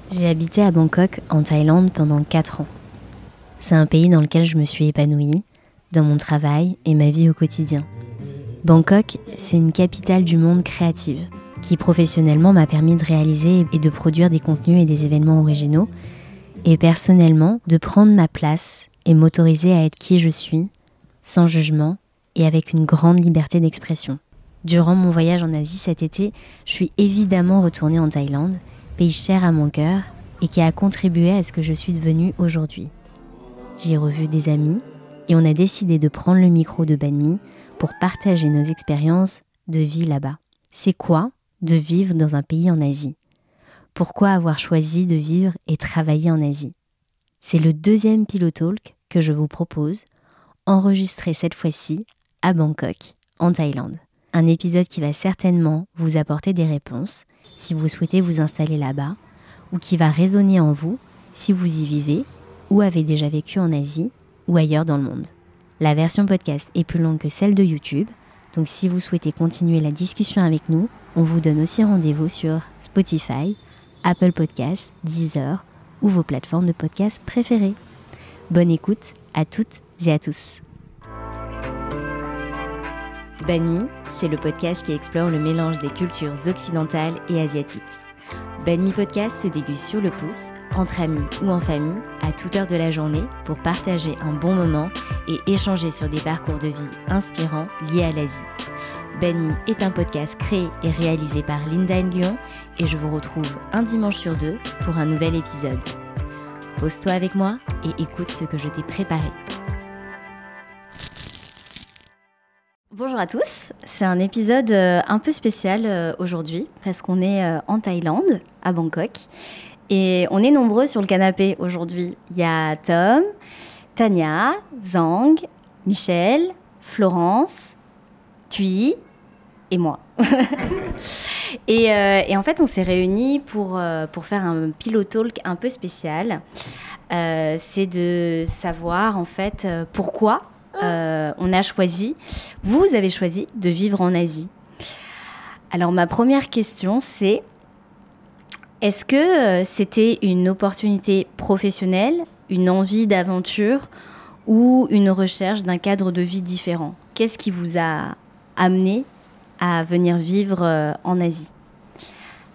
J'ai habité à Bangkok, en Thaïlande, pendant 4 ans. C'est un pays dans lequel je me suis épanouie, dans mon travail et ma vie au quotidien. Bangkok, c'est une capitale du monde créative, qui professionnellement m'a permis de réaliser et de produire des contenus et des événements originaux, et personnellement de prendre ma place et m'autoriser à être qui je suis, sans jugement et avec une grande liberté d'expression. Durant mon voyage en Asie cet été, je suis évidemment retournée en Thaïlande, pays cher à mon cœur et qui a contribué à ce que je suis devenue aujourd'hui. J'y ai revu des amis et on a décidé de prendre le micro de Banh Mi pour partager nos expériences de vie là-bas. C'est quoi de vivre dans un pays en Asie? Pourquoi avoir choisi de vivre et travailler en Asie? C'est le 2e Pillow Talk que je vous propose, enregistré cette fois-ci à Bangkok, en Thaïlande. Un épisode qui va certainement vous apporter des réponses si vous souhaitez vous installer là-bas, ou qui va résonner en vous si vous y vivez ou avez déjà vécu en Asie ou ailleurs dans le monde. La version podcast est plus longue que celle de YouTube, donc si vous souhaitez continuer la discussion avec nous, on vous donne aussi rendez-vous sur Spotify, Apple Podcasts, Deezer ou vos plateformes de podcasts préférées. Bonne écoute à toutes et à tous. Banh Mi, c'est le podcast qui explore le mélange des cultures occidentales et asiatiques. Banh Mi Podcast se déguste sur le pouce, entre amis ou en famille, à toute heure de la journée, pour partager un bon moment et échanger sur des parcours de vie inspirants liés à l'Asie. Banh Mi est un podcast créé et réalisé par Linda Nguyen et je vous retrouve un dimanche sur 2 pour un nouvel épisode. Pose-toi avec moi et écoute ce que je t'ai préparé. Bonjour à tous, c'est un épisode un peu spécial aujourd'hui parce qu'on est en Thaïlande, à Bangkok, et on est nombreux sur le canapé aujourd'hui. Il y a Tom, Tania, Zhang, Michel, Florence, Thuy et moi. et en fait, on s'est réunis pour faire un Pillow Talk un peu spécial. C'est de savoir en fait pourquoi vous avez choisi de vivre en Asie. Alors ma première question c'est, est-ce que c'était une opportunité professionnelle, une envie d'aventure ou une recherche d'un cadre de vie différent? Qu'est-ce qui vous a amené à venir vivre en Asie?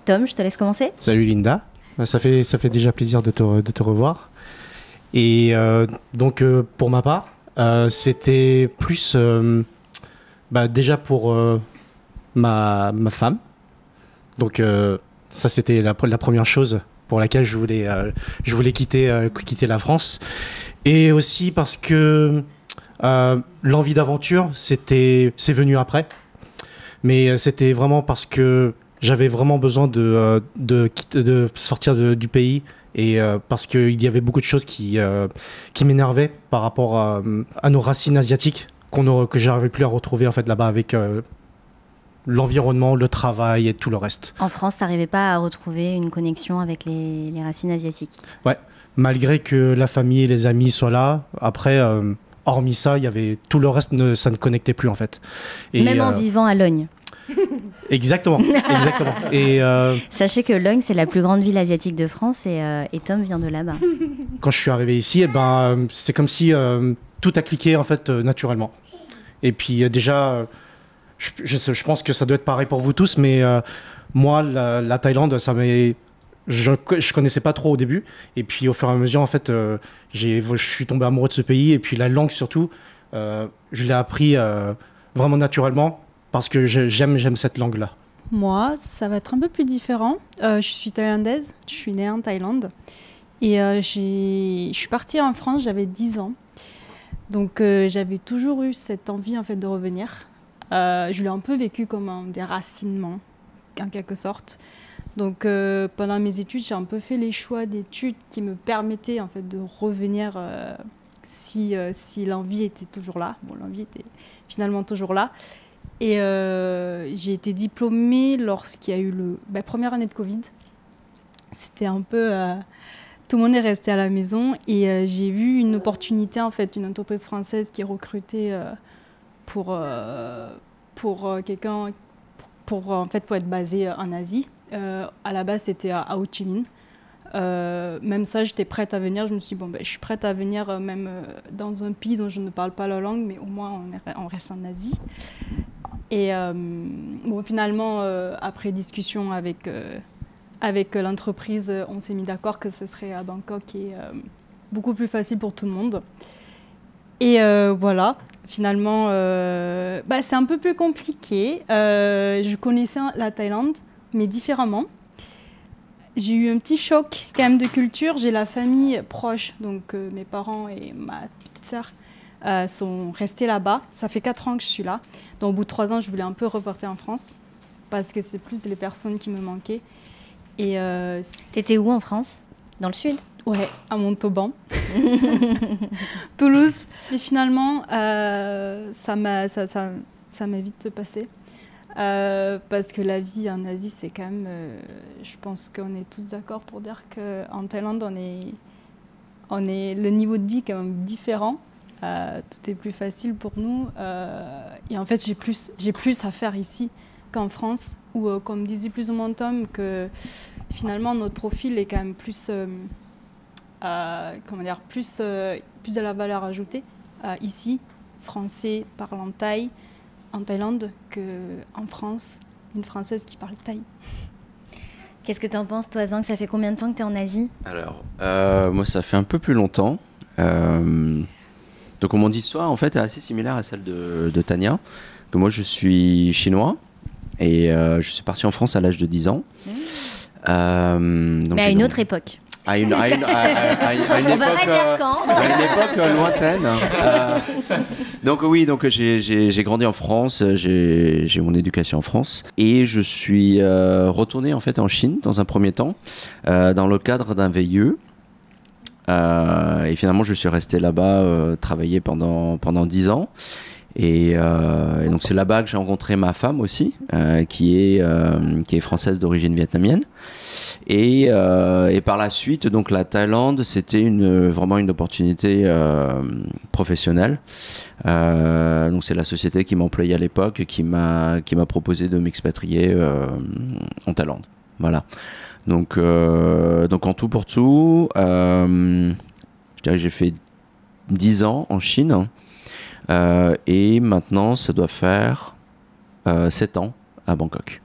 Tom, je te laisse commencer. Salut Linda, ça fait déjà plaisir de te revoir. Et donc pour ma part, c'était plus déjà pour ma femme. Donc ça c'était la première chose pour laquelle je voulais quitter la France. Et aussi parce que l'envie d'aventure c'est venu après. Mais c'était vraiment parce que j'avais vraiment besoin de sortir du pays. Et parce qu'il y avait beaucoup de choses qui m'énervaient par rapport à nos racines asiatiques que j'arrivais plus à retrouver en fait là-bas avec l'environnement, le travail et tout le reste. En France, tu n'arrivais pas à retrouver une connexion avec les racines asiatiques? Ouais, malgré que la famille et les amis soient là, après, hormis ça, il y avait tout le reste, ça ne connectait plus en fait. Et, même en vivant à Logne. Exactement. Et sachez que Logne, c'est la plus grande ville asiatique de France et Tom vient de là-bas. Quand je suis arrivé ici, c'est comme si tout a cliqué en fait naturellement. Et puis déjà, je pense que ça doit être pareil pour vous tous, mais moi, la Thaïlande, je connaissais pas trop au début. Et puis au fur et à mesure, en fait, je suis tombé amoureux de ce pays. Et puis la langue surtout, je l'ai appris vraiment naturellement. Parce que j'aime cette langue-là. Moi, ça va être un peu plus différent. Je suis thaïlandaise, je suis née en Thaïlande. Et je suis partie en France, j'avais 10 ans. Donc j'avais toujours eu cette envie en fait, de revenir. Je l'ai un peu vécu comme un déracinement, en quelque sorte. Donc pendant mes études, j'ai un peu fait les choix d'études qui me permettaient en fait, de revenir si l'envie était toujours là. Bon, l'envie était finalement toujours là. Et j'ai été diplômée lorsqu'il y a eu la première année de Covid. C'était un peu... tout le monde est resté à la maison et j'ai vu une opportunité, en fait, une entreprise française qui recrutait pour quelqu'un, pour être basé en Asie. À la base, c'était à Ho Chi Minh. Même ça, j'étais prête à venir. Je me suis dit, bon, ben, je suis prête à venir même dans un pays dont je ne parle pas la langue, mais au moins on reste en Asie. Et bon, finalement, après discussion avec l'entreprise, on s'est mis d'accord que ce serait à Bangkok et beaucoup plus facile pour tout le monde. Et voilà, finalement, c'est un peu plus compliqué. Je connaissais la Thaïlande, mais différemment. J'ai eu un petit choc quand même de culture. J'ai la famille proche, donc mes parents et ma petite sœur sont restés là-bas. Ça fait 4 ans que je suis là. Donc au bout de 3 ans, je voulais un peu reporter en France parce que c'est plus les personnes qui me manquaient. Et t'étais où en France? Dans le sud? Ouais, à Montauban, Toulouse. Et finalement, ça m'a vite passé. Parce que la vie en Asie, c'est quand même... je pense qu'on est tous d'accord pour dire qu'en Thaïlande, le niveau de vie est quand même différent. Tout est plus facile pour nous. Et en fait, j'ai plus à faire ici qu'en France, où, comme disait plus ou moins Tom, que finalement, notre profil est quand même plus... plus de la valeur ajoutée ici, français parlant thaï, en Thaïlande, qu'en France, une Française qui parle thaï. Qu'est-ce que tu en penses, toi, Zang? Ça fait combien de temps que tu es en Asie? Alors, moi, ça fait un peu plus longtemps. Donc, mon histoire, en fait, est assez similaire à celle de Tania. Que moi, je suis chinois et je suis parti en France à l'âge de 10 ans. Mais à une autre époque. À une On va époque, pas dire quand. à une époque lointaine. Donc oui, donc j'ai grandi en France, j'ai mon éducation en France et je suis retourné en fait en Chine dans un premier temps dans le cadre d'un VIE. Et finalement, je suis resté là-bas travailler pendant 10 ans. Et donc c'est là-bas que j'ai rencontré ma femme aussi, qui est française d'origine vietnamienne. Et par la suite, donc la Thaïlande, c'était vraiment une opportunité professionnelle. Donc c'est la société qui m'employait à l'époque qui m'a proposé de m'expatrier en Thaïlande. Voilà. Donc en tout pour tout, je dirais que j'ai fait 10 ans en Chine. Et maintenant, ça doit faire 7 ans à Bangkok.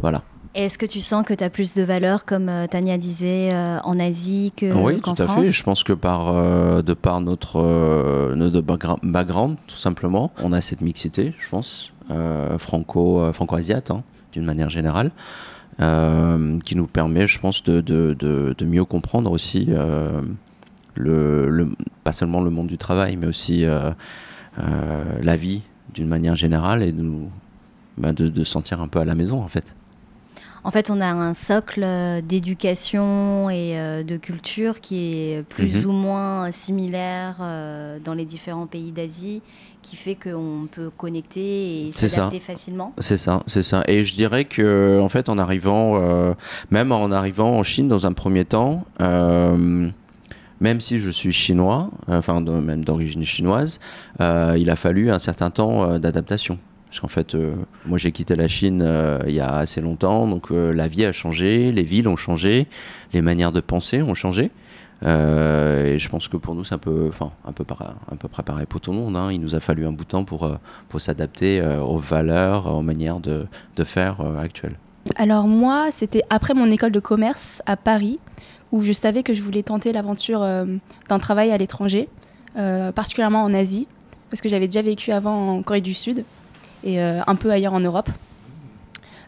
Voilà. Est-ce que tu sens que tu as plus de valeur, comme Tania disait, en Asie qu'en France? Oui, tout à fait. Je pense que de par notre background, tout simplement, on a cette mixité, je pense, franco-asiate, d'une manière générale, qui nous permet, je pense, de mieux comprendre aussi pas seulement le monde du travail, mais aussi la vie d'une manière générale et de sentir un peu à la maison en fait. En fait, on a un socle d'éducation et de culture qui est plus ou moins similaire dans les différents pays d'Asie, qui fait qu'on peut connecter et s'adapter facilement. C'est ça. Et je dirais que en fait, même en arrivant en Chine dans un premier temps, même si je suis chinois, même d'origine chinoise, il a fallu un certain temps d'adaptation. Parce qu'en fait, moi j'ai quitté la Chine il y a assez longtemps, donc la vie a changé, les villes ont changé, les manières de penser ont changé. Et je pense que pour nous, c'est un peu près pareil pour tout le monde. Il nous a fallu un bout de temps pour s'adapter aux valeurs, aux manières de faire actuelles. Alors moi, c'était après mon école de commerce à Paris, où je savais que je voulais tenter l'aventure d'un travail à l'étranger, particulièrement en Asie, parce que j'avais déjà vécu avant en Corée du Sud et un peu ailleurs en Europe.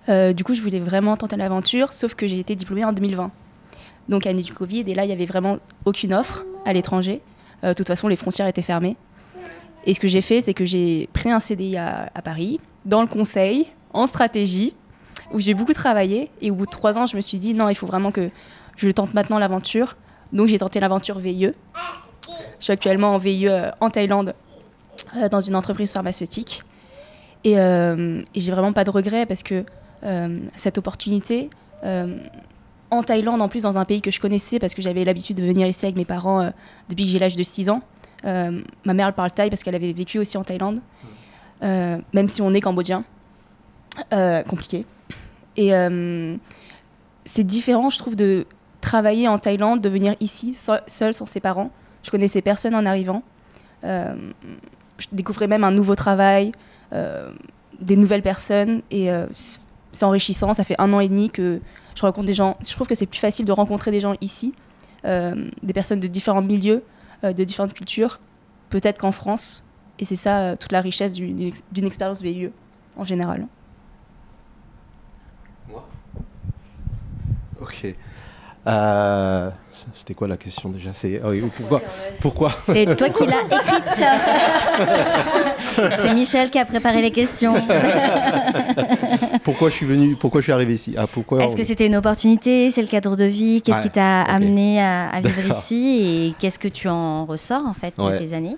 Du coup, je voulais vraiment tenter l'aventure, sauf que j'ai été diplômée en 2020. Donc, année du Covid, et là, il n'y avait vraiment aucune offre à l'étranger. De toute façon, les frontières étaient fermées. Et ce que j'ai fait, c'est que j'ai pris un CDI à Paris, dans le conseil, en stratégie, où j'ai beaucoup travaillé. Et au bout de 3 ans, je me suis dit, non, il faut vraiment que je tente maintenant l'aventure. Donc, j'ai tenté l'aventure VIE. Je suis actuellement en VIE en Thaïlande, dans une entreprise pharmaceutique. Et j'ai vraiment pas de regrets parce que cette opportunité, en Thaïlande, en plus dans un pays que je connaissais parce que j'avais l'habitude de venir ici avec mes parents depuis que j'ai l'âge de 6 ans. Ma mère elle parle thaï parce qu'elle avait vécu aussi en Thaïlande, même si on est cambodgien. Compliqué. Et c'est différent, je trouve, de travailler en Thaïlande, de venir ici seule sans ses parents. Je connaissais personne en arrivant. Je découvrais même un nouveau travail, des nouvelles personnes et c'est enrichissant. Ça fait 1 an et demi que je rencontre des gens. Je trouve que c'est plus facile de rencontrer des gens ici, des personnes de différents milieux, de différentes cultures, peut-être qu'en France. Et c'est ça toute la richesse d'une expérience VIE en général. Moi ? Ok. C'était quoi la question déjà? Pourquoi C'est toi qui l'as écrite. C'est Michel qui a préparé les questions. Pourquoi je suis arrivé ici? Est-ce que c'était une opportunité? C'est le cadre de vie? Qu'est-ce qui t'a amené à vivre ici? Et qu'est-ce que tu en ressors en fait de tes années?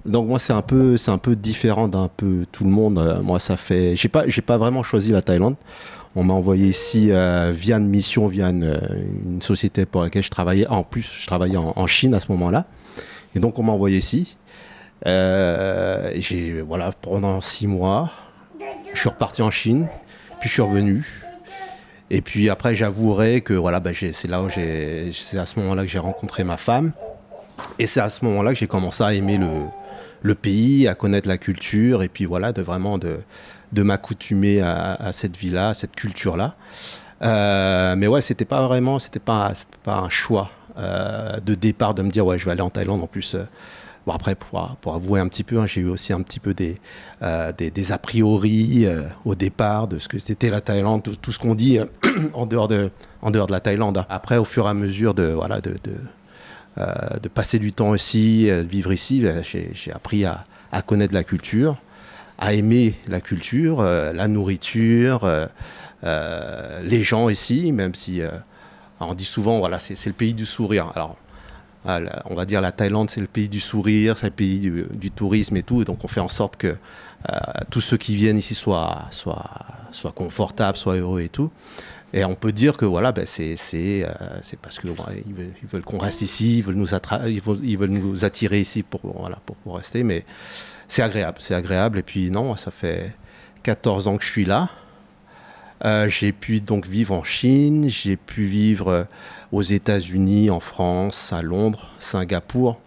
Donc moi c'est un peu différent d'un peu tout le monde. Moi j'ai pas vraiment choisi la Thaïlande. On m'a envoyé ici via une mission, via une société pour laquelle je travaillais. En plus, je travaillais en Chine à ce moment-là. Et donc, on m'a envoyé ici. Pendant 6 mois, je suis reparti en Chine. Puis, je suis revenu. Et puis, après, j'avouerai que c'est à ce moment-là que j'ai rencontré ma femme. Et c'est à ce moment-là que j'ai commencé à aimer le pays, à connaître la culture. Et puis, voilà, de m'accoutumer à cette vie-là, à cette culture-là. Mais ouais, c'était pas un choix de départ de me dire ouais, je vais aller en Thaïlande. En plus, après, pour avouer un petit peu, j'ai eu aussi un petit peu des a priori au départ de ce que c'était la Thaïlande, tout ce qu'on dit en dehors de la Thaïlande. Après, au fur et à mesure de passer du temps ici, de vivre ici, j'ai appris à connaître la culture, à aimer la culture, la nourriture, les gens ici, même si on dit souvent, voilà, c'est le pays du sourire. Alors, on va dire la Thaïlande, c'est le pays du sourire, c'est le pays du tourisme et tout. Et donc, on fait en sorte que tous ceux qui viennent ici soient confortables, soient heureux et tout. Et on peut dire que voilà, c'est parce que ils veulent qu'on reste ici, ils veulent nous attirer ici pour rester. Mais c'est agréable. Et puis non, ça fait 14 ans que je suis là. J'ai pu donc vivre en Chine, j'ai pu vivre aux États-Unis, en France, à Londres, Singapour.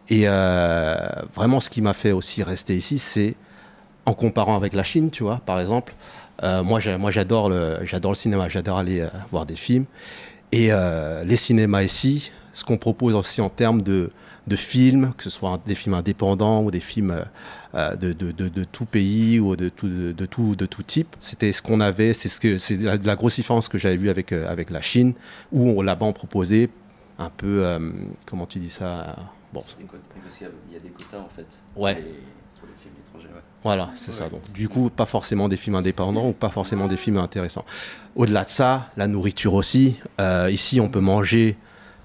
Et vraiment, ce qui m'a fait aussi rester ici, c'est en comparant avec la Chine, tu vois, par exemple. Moi, j'adore le cinéma, j'adore aller voir des films. Et les cinémas ici, ce qu'on propose aussi en termes de films, que ce soit des films indépendants ou des films de tout pays ou de tout type, c'était ce qu'on avait, c'est la grosse différence que j'avais vue avec la Chine, où là-bas on proposait un peu, comment tu dis ça, bon. Il y a des quotas en fait. Ouais. Pour les films étrangers, ouais. Voilà, c'est ça. Donc, du coup, pas forcément des films indépendants ou pas forcément des films intéressants. Au-delà de ça, la nourriture aussi. Ici, on peut manger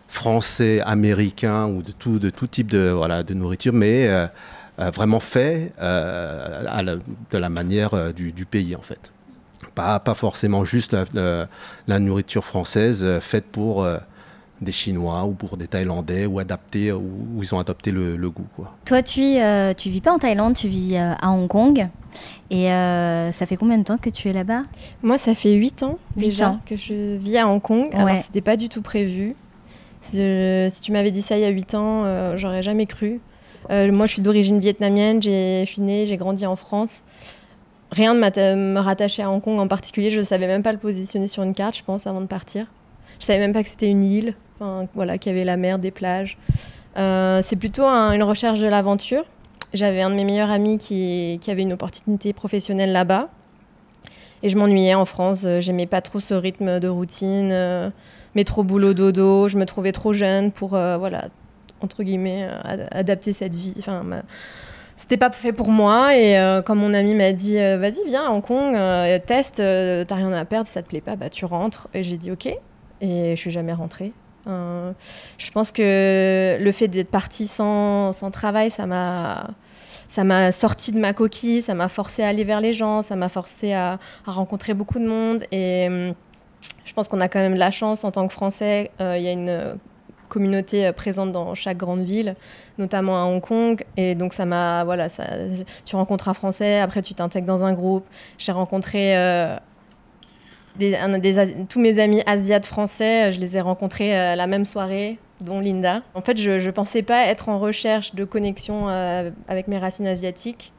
français, américain ou de tout type de nourriture, mais vraiment fait de la manière du pays, en fait. Pas forcément juste la nourriture française faite pour des Chinois ou pour des Thaïlandais ou adaptés, où ils ont adopté le goût, quoi. Toi, tu vis pas en Thaïlande, tu vis à Hong Kong. Et ça fait combien de temps que tu es là-bas? Moi, ça fait 8 ans 8 déjà ans. que je vis à Hong Kong. Ouais. Alors, c'était pas du tout prévu. Si tu m'avais dit ça il y a 8 ans, j'aurais jamais cru. Moi, je suis d'origine vietnamienne, je suis née, j'ai grandi en France. Rien ne me rattachait à Hong Kong en particulier. Je ne savais même pas le positionner sur une carte, je pense, avant de partir. Je savais même pas que c'était une île, qu'il y avait la mer, des plages. C'est plutôt une recherche de l'aventure. J'avais un de mes meilleurs amis qui avait une opportunité professionnelle là-bas. Et je m'ennuyais en France. J'aimais pas trop ce rythme de routine, métro, boulot, dodo. Je me trouvais trop jeune pour, entre guillemets, adapter cette vie. C'était pas fait pour moi. Et quand mon ami m'a dit vas-y, viens à Hong Kong, teste, t'as rien à perdre, si ça te plaît pas, bah, tu rentres. Et j'ai dit ok. Et je suis jamais rentrée. Je pense que le fait d'être partie sans travail, ça m'a sorti de ma coquille, ça m'a forcé à aller vers les gens, ça m'a forcé à rencontrer beaucoup de monde. Et je pense qu'on a quand même de la chance en tant que Français. Il y a une communauté présente dans chaque grande ville, notamment à Hong Kong. Et donc tu rencontres un Français, après tu t'intègres dans un groupe. J'ai rencontré tous mes amis asiates français, je les ai rencontrés la même soirée, dont Linda. En fait, je ne pensais pas être en recherche de connexion avec mes racines asiatiques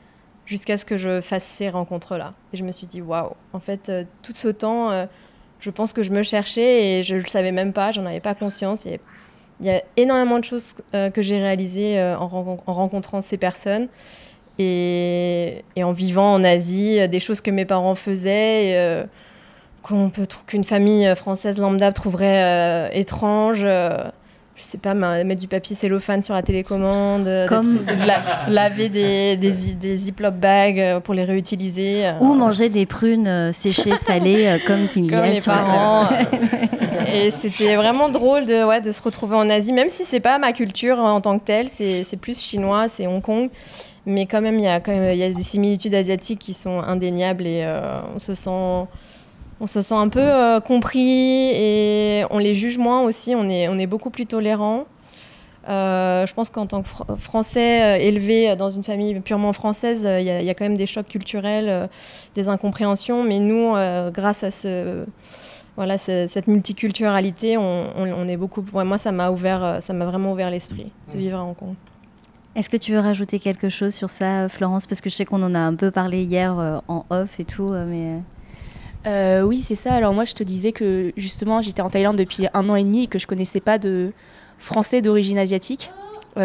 jusqu'à ce que je fasse ces rencontres-là. Et je me suis dit, waouh, en fait, tout ce temps, je pense que je me cherchais et je ne le savais même pas, j'en avais pas conscience. Il y a énormément de choses que j'ai réalisées en rencontrant ces personnes. Et en vivant en Asie, des choses que mes parents faisaient, qu'une famille française lambda trouverait étranges. Je sais pas, mettre du papier cellophane sur la télécommande, laver des Ziploc bags pour les réutiliser. Ou manger des prunes séchées, salées, comme qu'il y a les sur parents. Et c'était vraiment drôle de se retrouver en Asie, même si c'est pas ma culture en tant que telle, c'est plus chinois, c'est Hong Kong. Mais quand même, il y a des similitudes asiatiques qui sont indéniables et on se sent un peu compris et on les juge moins aussi, on est beaucoup plus tolérants. Je pense qu'en tant que Français élevé dans une famille purement française, il y a quand même des chocs culturels, des incompréhensions, mais nous, grâce à cette multiculturalité, on est beaucoup... Moi, ça m'a vraiment ouvert l'esprit de vivre à Hong Kong. Est-ce que tu veux rajouter quelque chose sur ça, Florence? Parce que je sais qu'on en a un peu parlé hier en off et tout, mais... Oui, c'est ça. Alors moi, je te disais que justement, j'étais en Thaïlande depuis 1 an et demi et que je connaissais pas de Français d'origine asiatique.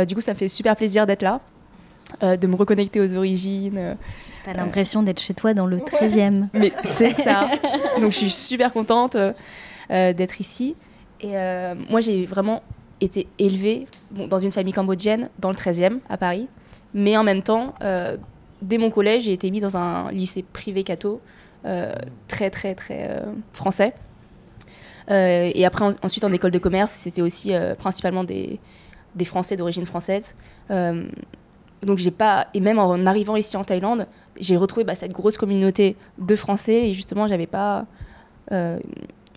Du coup, ça me fait super plaisir d'être là, de me reconnecter aux origines. T'as l'impression d'être chez toi dans le 13e. Mais c'est ça. Donc, je suis super contente d'être ici. Et moi, j'ai vraiment été élevée dans une famille cambodgienne, dans le 13e, à Paris. Mais en même temps, dès mon collège, j'ai été mise dans un lycée privé catho, très français. Et après, ensuite, en école de commerce, c'était aussi principalement des Français d'origine française. Donc, j'ai pas... Et même en arrivant ici en Thaïlande, j'ai retrouvé cette grosse communauté de Français. Et justement, j'avais pas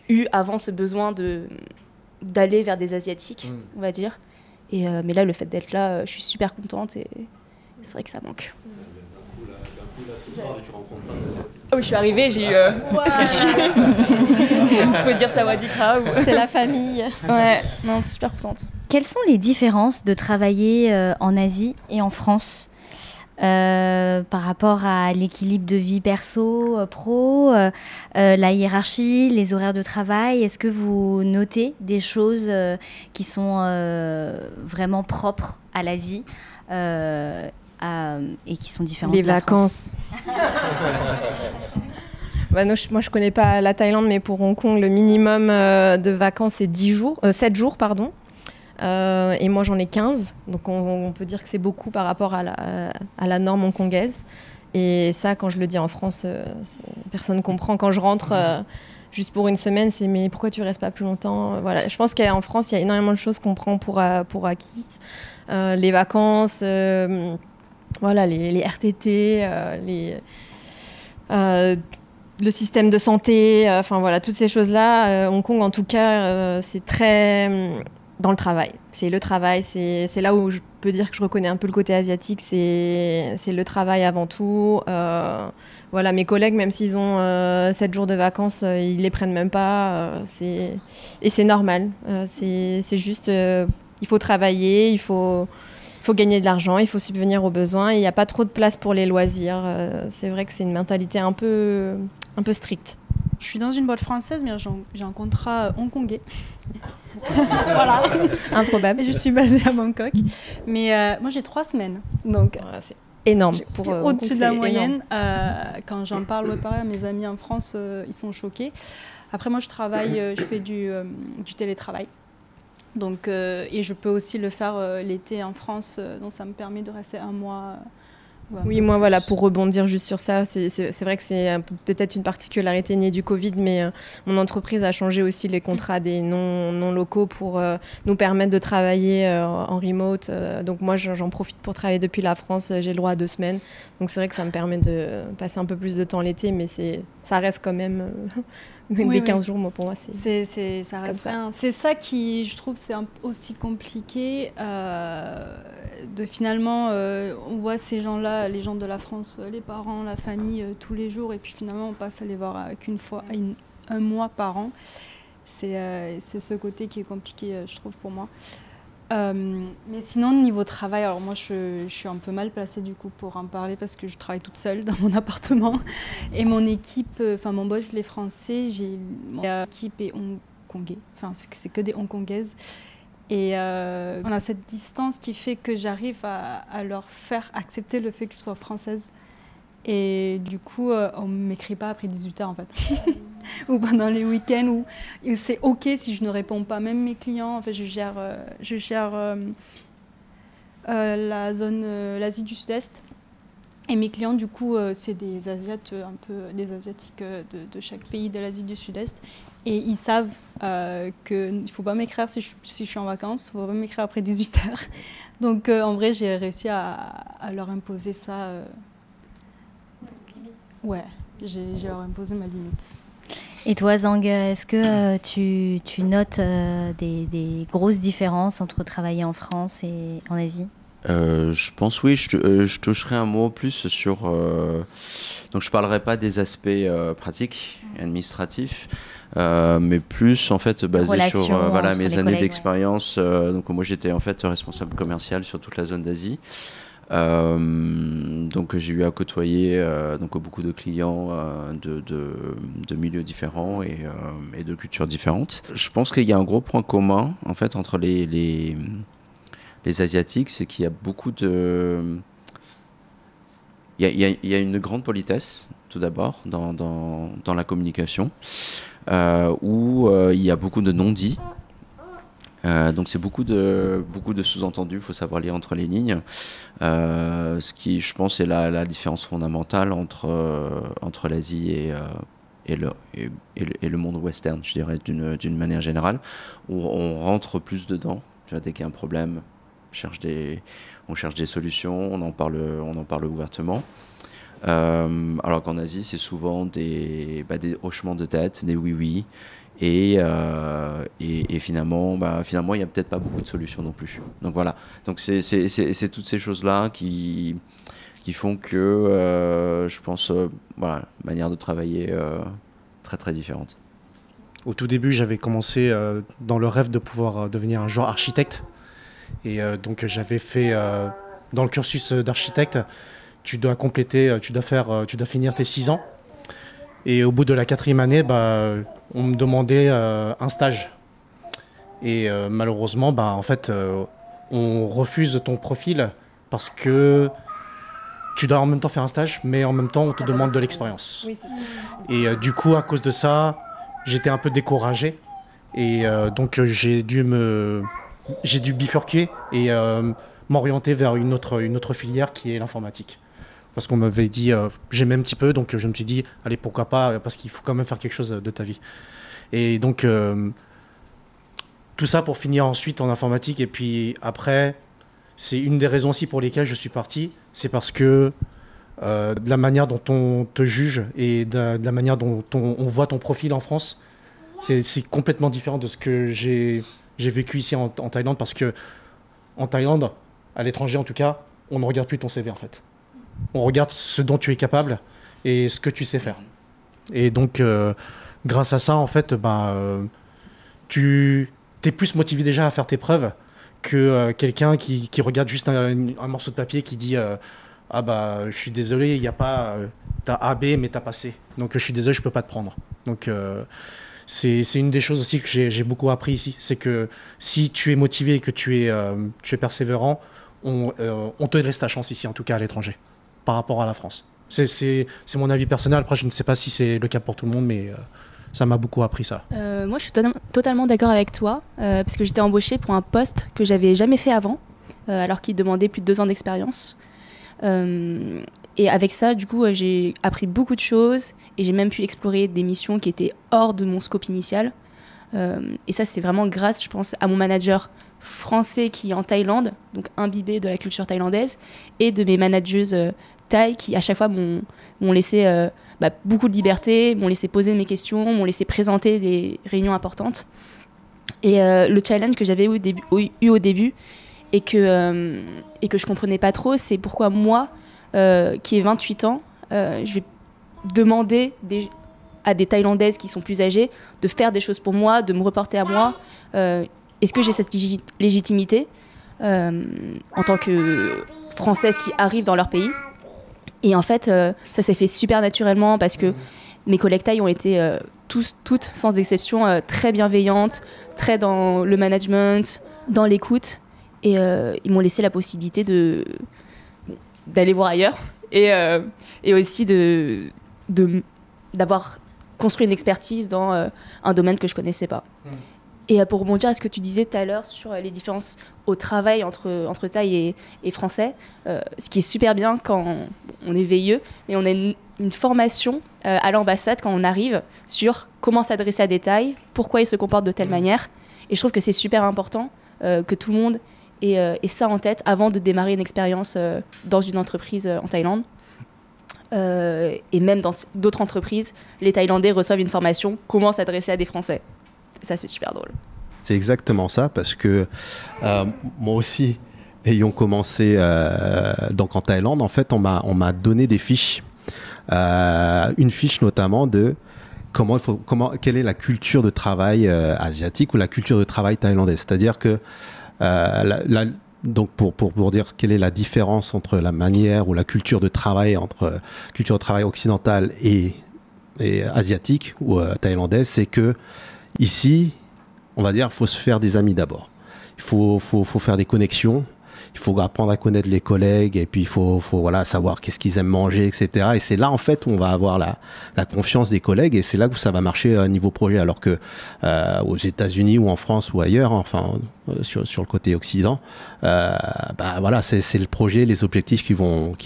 eu avant ce besoin d'aller vers des Asiatiques, on va dire. Et, mais là, le fait d'être là, je suis super contente et c'est vrai que ça manque. Oh, je suis arrivée, j'ai eu... Est-ce que je suis... Est-ce qu'on peut dire Sawadika ou... C'est la famille. Ouais, non, super contente. Quelles sont les différences de travailler en Asie et en France par rapport à l'équilibre de vie perso, pro, la hiérarchie, les horaires de travail? Est-ce que vous notez des choses qui sont vraiment propres à l'Asie et qui sont différentes Les de la vacances. Non, moi, je connais pas la Thaïlande, mais pour Hong Kong, le minimum de vacances, c'est 7 jours, pardon. Et moi, j'en ai 15. Donc, on peut dire que c'est beaucoup par rapport à la norme hongkongaise. Et ça, quand je le dis en France, personne ne comprend. Quand je rentre juste pour une semaine, c'est « mais pourquoi tu restes pas plus longtemps ?» Voilà. Je pense qu'en France, il y a énormément de choses qu'on prend pour acquis. Les vacances, voilà, les RTT, le système de santé, enfin voilà, toutes ces choses-là. Hong Kong, en tout cas, c'est très dans le travail. C'est le travail, c'est là où je peux dire que je reconnais un peu le côté asiatique, c'est le travail avant tout. Voilà, mes collègues, même s'ils ont 7 jours de vacances, ils les prennent même pas. Et c'est normal. C'est juste, il faut travailler, il faut gagner de l'argent, il faut subvenir aux besoins. Il n'y a pas trop de place pour les loisirs. C'est vrai que c'est une mentalité un peu stricte. Je suis dans une boîte française, mais j'ai un contrat hongkongais. Voilà. Improbable. Et je suis basée à Bangkok. Mais moi, j'ai 3 semaines. Donc, c'est énorme. Au-dessus de la moyenne. Quand j'en parle pareil à mes amis en France, ils sont choqués. Après, moi, je travaille, je fais du télétravail. Donc, et je peux aussi le faire l'été en France. Donc, ça me permet de rester 1 mois. Oui, moi, voilà, pour rebondir juste sur ça, c'est vrai que c'est peut-être une particularité née du Covid, mais mon entreprise a changé aussi les contrats des non-locaux pour nous permettre de travailler en remote. Donc moi, j'en profite pour travailler depuis la France. J'ai le droit à 2 semaines. Donc c'est vrai que ça me permet de passer un peu plus de temps l'été, mais ça reste quand même... des 15 jours, moi, pour moi, ça reste ça. C'est ça qui, je trouve, c'est aussi compliqué. De finalement, on voit ces gens-là, les gens de la France, les parents, la famille, tous les jours, et puis finalement, on passe à les voir qu'une fois, un mois par an. C'est ce côté qui est compliqué, je trouve, pour moi. Mais sinon, niveau travail, alors moi, je suis un peu mal placée du coup pour en parler parce que je travaille toute seule dans mon appartement. Et mon équipe, mon boss, il est français, mon équipe est hongkongais, c'est que des hongkongaises. Et on a cette distance qui fait que j'arrive à leur faire accepter le fait que je sois française. Et du coup, on ne m'écrit pas après 18h en fait. Ou pendant les week-ends. Où c'est OK si je ne réponds pas. Même mes clients, en fait, je gère la zone, l'Asie du Sud-Est. Et mes clients, du coup, c'est des Asiates, un peu des Asiatiques de chaque pays de l'Asie du Sud-Est. Et ils savent qu'il ne faut pas m'écrire si je suis en vacances, il ne faut pas m'écrire après 18h. Donc, en vrai, j'ai réussi à leur imposer ça. Ouais, j'ai leur imposé ma limite. Et toi, Zhang, est-ce que tu notes des grosses différences entre travailler en France et en Asie ? Je pense oui, je toucherai un mot plus sur... donc je parlerai pas des aspects pratiques et administratifs, mais plus en fait basé sur mes années d'expérience. Donc moi j'étais en fait responsable commercial sur toute la zone d'Asie. Donc j'ai eu à côtoyer donc beaucoup de clients de milieux différents et de cultures différentes. Je pense qu'il y a un gros point commun en fait entre les Asiatiques, c'est qu'il y a beaucoup de... Il y a une grande politesse, tout d'abord, dans la communication, où il y a beaucoup de non-dits. Donc c'est beaucoup de sous-entendus, il faut savoir lire entre les lignes. Ce qui, je pense, est la différence fondamentale entre l'Asie et le monde western, je dirais, d'une manière générale, où on rentre plus dedans. Tu vois, dès qu'il y a un problème, on cherche des solutions, on en parle ouvertement. Alors qu'en Asie, c'est souvent des hochements de tête, des oui-oui. Et finalement, il n'y a peut-être pas beaucoup de solutions non plus. Donc voilà. Donc c'est toutes ces choses-là qui font que, je pense, manière de travailler très très différente. Au tout début, j'avais commencé dans le rêve de pouvoir devenir un jour architecte. Et donc j'avais fait, dans le cursus d'architecte, tu dois finir tes 6 ans. Et au bout de la 4e année, on me demandait un stage. Et malheureusement, en fait, on refuse ton profil parce que tu dois en même temps faire un stage, mais en même temps, on te demande de l'expérience. Oui, c'est ça. Et du coup, à cause de ça, j'étais un peu découragé. Et donc, j'ai dû bifurquer et m'orienter vers une autre filière qui est l'informatique. Parce qu'on m'avait dit, j'aimais un petit peu, donc je me suis dit, allez, pourquoi pas, parce qu'il faut quand même faire quelque chose de ta vie. Et donc, tout ça pour finir ensuite en informatique. Et puis après, c'est une des raisons aussi pour lesquelles je suis parti. C'est parce que de la manière dont on te juge et de la manière dont on voit ton profil en France, c'est complètement différent de ce que j'ai vécu ici en Thaïlande. Parce que en Thaïlande, à l'étranger en tout cas, on ne regarde plus ton CV en fait. On regarde ce dont tu es capable et ce que tu sais faire. Et donc, grâce à ça, en fait, tu es plus motivé déjà à faire tes preuves que quelqu'un qui regarde juste un morceau de papier qui dit je suis désolé, il n'y a pas... t'as A, B, mais t'as pas C. Donc, je suis désolé, je ne peux pas te prendre. Donc, c'est une des choses aussi que j'ai beaucoup appris ici. C'est que si tu es motivé et que tu es persévérant, on te laisse ta chance ici, en tout cas à l'étranger, par rapport à la France. C'est mon avis personnel. Après, je ne sais pas si c'est le cas pour tout le monde, mais ça m'a beaucoup appris ça. Moi, je suis totalement d'accord avec toi, parce que j'étais embauchée pour un poste que j'avais jamais fait avant, alors qu'il demandait plus de 2 ans d'expérience. Et avec ça, du coup, j'ai appris beaucoup de choses et j'ai même pu explorer des missions qui étaient hors de mon scope initial. Et ça, c'est vraiment grâce, je pense, à mon manager français qui est en Thaïlande, donc imbibé de la culture thaïlandaise, et de mes manageuses thaï qui, à chaque fois, m'ont laissé beaucoup de liberté, m'ont laissé poser mes questions, m'ont laissé présenter des réunions importantes. Et le challenge que j'avais eu au début et que je comprenais pas trop, c'est pourquoi moi, qui ai 28 ans, je vais demander à des Thaïlandaises qui sont plus âgées de faire des choses pour moi, de me reporter à moi. Est-ce que j'ai cette légitimité en tant que Française qui arrive dans leur pays? Et en fait, ça s'est fait super naturellement parce que mes collègues thaïs ont été toutes, sans exception, très bienveillantes, très dans le management, dans l'écoute. Et ils m'ont laissé la possibilité d'aller voir ailleurs et aussi d'avoir construit une expertise dans un domaine que je ne connaissais pas. Et pour rebondir à ce que tu disais tout à l'heure sur les différences au travail entre Thaï et Français, ce qui est super bien quand on est VIE, mais on a une formation à l'ambassade quand on arrive sur comment s'adresser à des Thaïs, pourquoi ils se comportent de telle manière. Et je trouve que c'est super important que tout le monde ait ça en tête avant de démarrer une expérience dans une entreprise en Thaïlande. Et même dans d'autres entreprises, les Thaïlandais reçoivent une formation comment s'adresser à des Français. Et ça, c'est super drôle. C'est exactement ça, parce que moi aussi, ayant commencé donc en Thaïlande, en fait, on m'a donné des fiches. Une fiche notamment de quelle est la culture de travail asiatique ou la culture de travail thaïlandaise. C'est-à-dire que donc pour dire quelle est la différence entre la manière ou la culture de travail entre culture de travail occidentale et asiatique ou thaïlandaise, c'est que ici, on va dire, il faut se faire des amis d'abord. Il faut faire des connexions. Il faut apprendre à connaître les collègues et puis il faut voilà, savoir qu'est-ce qu'ils aiment manger, etc. Et c'est là, en fait, où on va avoir la confiance des collègues et c'est là où ça va marcher niveau projet. Alors que aux États-Unis ou en France ou ailleurs, enfin, sur le côté Occident, voilà, c'est le projet, les objectifs qui vont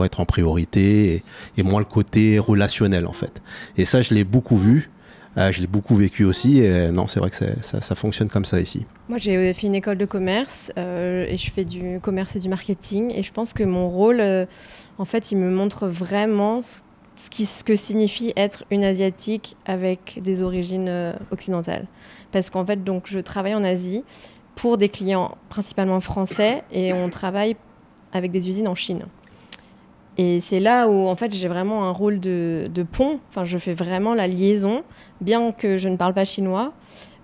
être en priorité et moins le côté relationnel, en fait. Et ça, je l'ai beaucoup vu. Je l'ai beaucoup vécu aussi et non, c'est vrai que ça fonctionne comme ça ici. Moi, j'ai fait une école de commerce et je fais du commerce et du marketing et je pense que mon rôle, en fait, il me montre vraiment ce que signifie être une Asiatique avec des origines occidentales. Parce qu'en fait, donc, je travaille en Asie pour des clients principalement français et on travaille avec des usines en Chine. Et c'est là où, en fait, j'ai vraiment un rôle de pont. Enfin, je fais vraiment la liaison, bien que je ne parle pas chinois.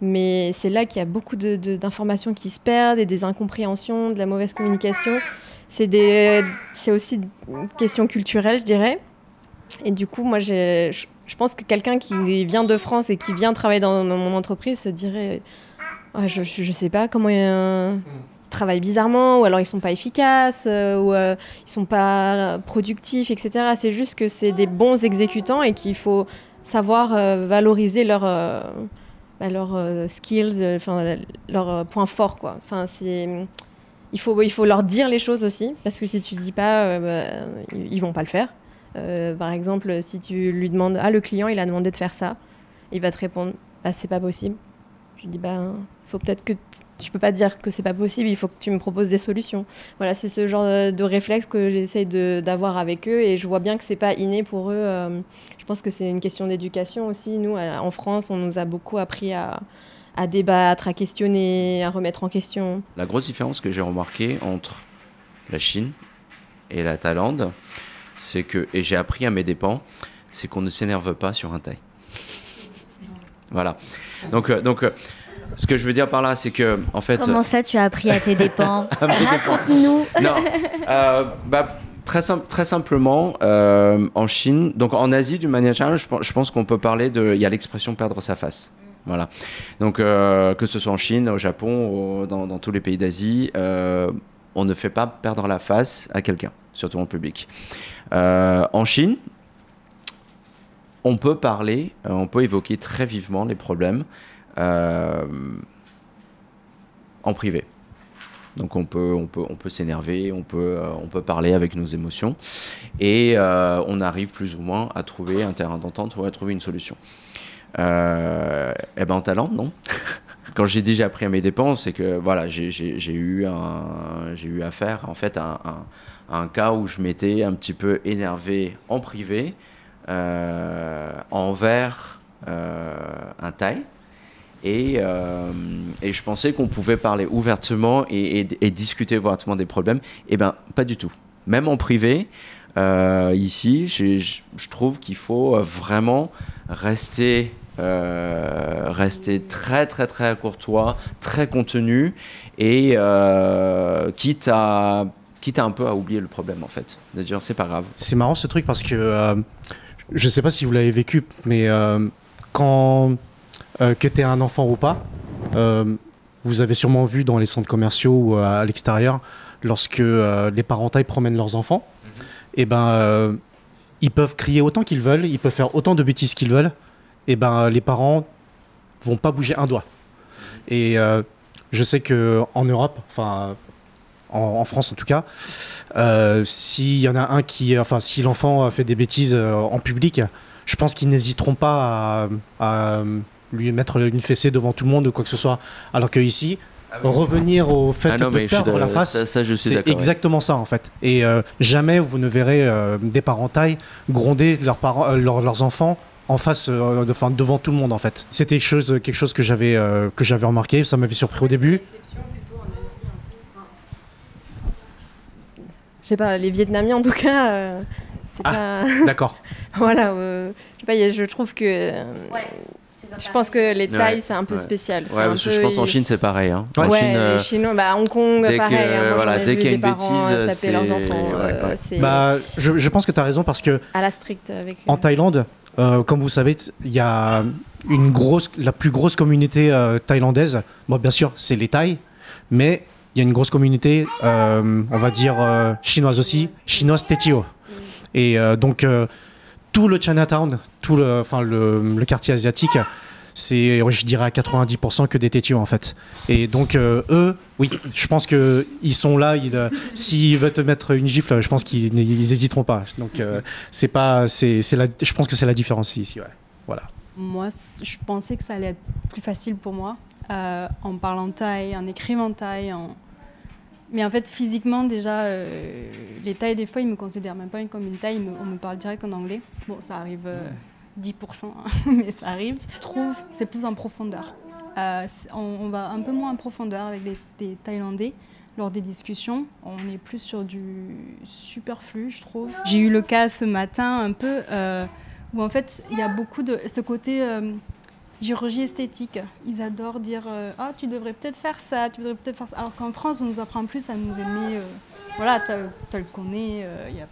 Mais c'est là qu'il y a beaucoup d'informations qui se perdent et des incompréhensions, de la mauvaise communication. C'est aussi une question culturelle, je dirais. Et du coup, moi, je pense que quelqu'un qui vient de France et qui vient travailler dans mon entreprise se dirait je sais pas comment... ils travaillent bizarrement, ou alors ils sont pas efficaces, ou ils sont pas productifs, etc. C'est juste que c'est des bons exécutants et qu'il faut savoir valoriser leurs skills, leurs points forts, quoi. Enfin, il faut leur dire les choses aussi, parce que si tu dis pas, ils vont pas le faire. Par exemple, si tu lui demandes, le client il a demandé de faire ça, il va te répondre, c'est pas possible. Je dis, faut peut-être que je peux pas dire que c'est pas possible, il faut que tu me proposes des solutions. Voilà, c'est ce genre de réflexe que j'essaye d'avoir avec eux et je vois bien que c'est pas inné pour eux. Je pense que c'est une question d'éducation aussi. Nous, en France, on nous a beaucoup appris à débattre, à questionner, à remettre en question. La grosse différence que j'ai remarquée entre la Chine et la Thaïlande, c'est que, et j'ai appris à mes dépens, c'est qu'on ne s'énerve pas sur un Thaï. Voilà. Donc ce que je veux dire par là, c'est que, en fait... Comment ça, tu as appris à tes dépens? Raconte-nous. Non, très simplement, en Chine, donc en Asie, d'une manière générale, je pense qu'on peut parler de... Il y a l'expression perdre sa face. Voilà. Donc, que ce soit en Chine, au Japon, dans tous les pays d'Asie, on ne fait pas perdre la face à quelqu'un, surtout en public. En Chine, on peut parler, on peut évoquer très vivement les problèmes en privé. Donc on peut s'énerver, on peut parler avec nos émotions et on arrive plus ou moins à trouver un terrain d'entente ou à trouver une solution. En Thaïlande, non. Quand j'ai dit j'ai appris à mes dépens, c'est que voilà, j'ai eu affaire en fait à un cas où je m'étais un petit peu énervé en privé envers un Thaï. Et je pensais qu'on pouvait parler ouvertement et discuter ouvertement des problèmes. Eh bien, pas du tout. Même en privé, ici, je trouve qu'il faut vraiment rester très très très courtois, très contenu, et quitte à un peu à oublier le problème en fait. De dire c'est pas grave. C'est marrant ce truc parce que je sais pas si vous l'avez vécu, mais quand que tu es un enfant ou pas, vous avez sûrement vu dans les centres commerciaux ou à l'extérieur, lorsque les parents taille promènent leurs enfants, et ben ils peuvent crier autant qu'ils veulent, ils peuvent faire autant de bêtises qu'ils veulent, et ben les parents vont pas bouger un doigt. Et je sais que en Europe, enfin en France en tout cas, s'il y en a un si l'enfant fait des bêtises en public, je pense qu'ils n'hésiteront pas à lui mettre une fessée devant tout le monde ou quoi que ce soit. Alors que ici, revenir au fait de perdre la face, c'est exactement ça en fait. Et jamais vous ne verrez des parents taille gronder leurs enfants en face, devant tout le monde en fait. C'était quelque chose que j'avais remarqué, ça m'avait surpris au début. Je sais pas, les Vietnamiens en tout cas, c'est pas... D'accord. Voilà, je sais pas, je trouve que... Je pense que les tailles, c'est un peu spécial. Ouais, parce que je pense en Chine, c'est pareil. Hein. En Chine, les Chinois, Hong Kong, pareil. Dès qu'il y a une bêtise, taper leurs enfants. Je pense que tu as raison parce que à la stricte avec. En Thaïlande, comme vous savez, il y a la plus grosse communauté thaïlandaise. Bon, bien sûr, c'est les Thaïs, mais il y a une grosse communauté, on va dire chinoise aussi, chinoise Tétio. Et donc tout le Chinatown, tout le quartier asiatique, c'est, je dirais à 90% que des tétios en fait. Et donc eux, oui, je pense qu'ils sont là, s'ils veulent te mettre une gifle, je pense qu'ils n'hésiteront pas. Donc je pense que c'est la différence ici. Ouais. Voilà. Moi, je pensais que ça allait être plus facile pour moi, en parlant thaï, en écrivant thaï, mais en fait, physiquement, déjà, les Thaïs, des fois, ils ne me considèrent même pas comme une Thaï, on me parle direct en anglais. Bon, ça arrive 10%, hein, mais ça arrive. Je trouve que c'est plus en profondeur. On va un peu moins en profondeur avec les Thaïlandais lors des discussions. On est plus sur du superflu, je trouve. J'ai eu le cas ce matin, un peu, où en fait, il y a beaucoup de ce côté... chirurgie esthétique. Ils adorent dire ah, tu devrais peut-être faire ça, tu devrais peut-être faire ça. Alors qu'en France, on nous apprend plus à nous aimer. Voilà, tel qu'on est, il n'y a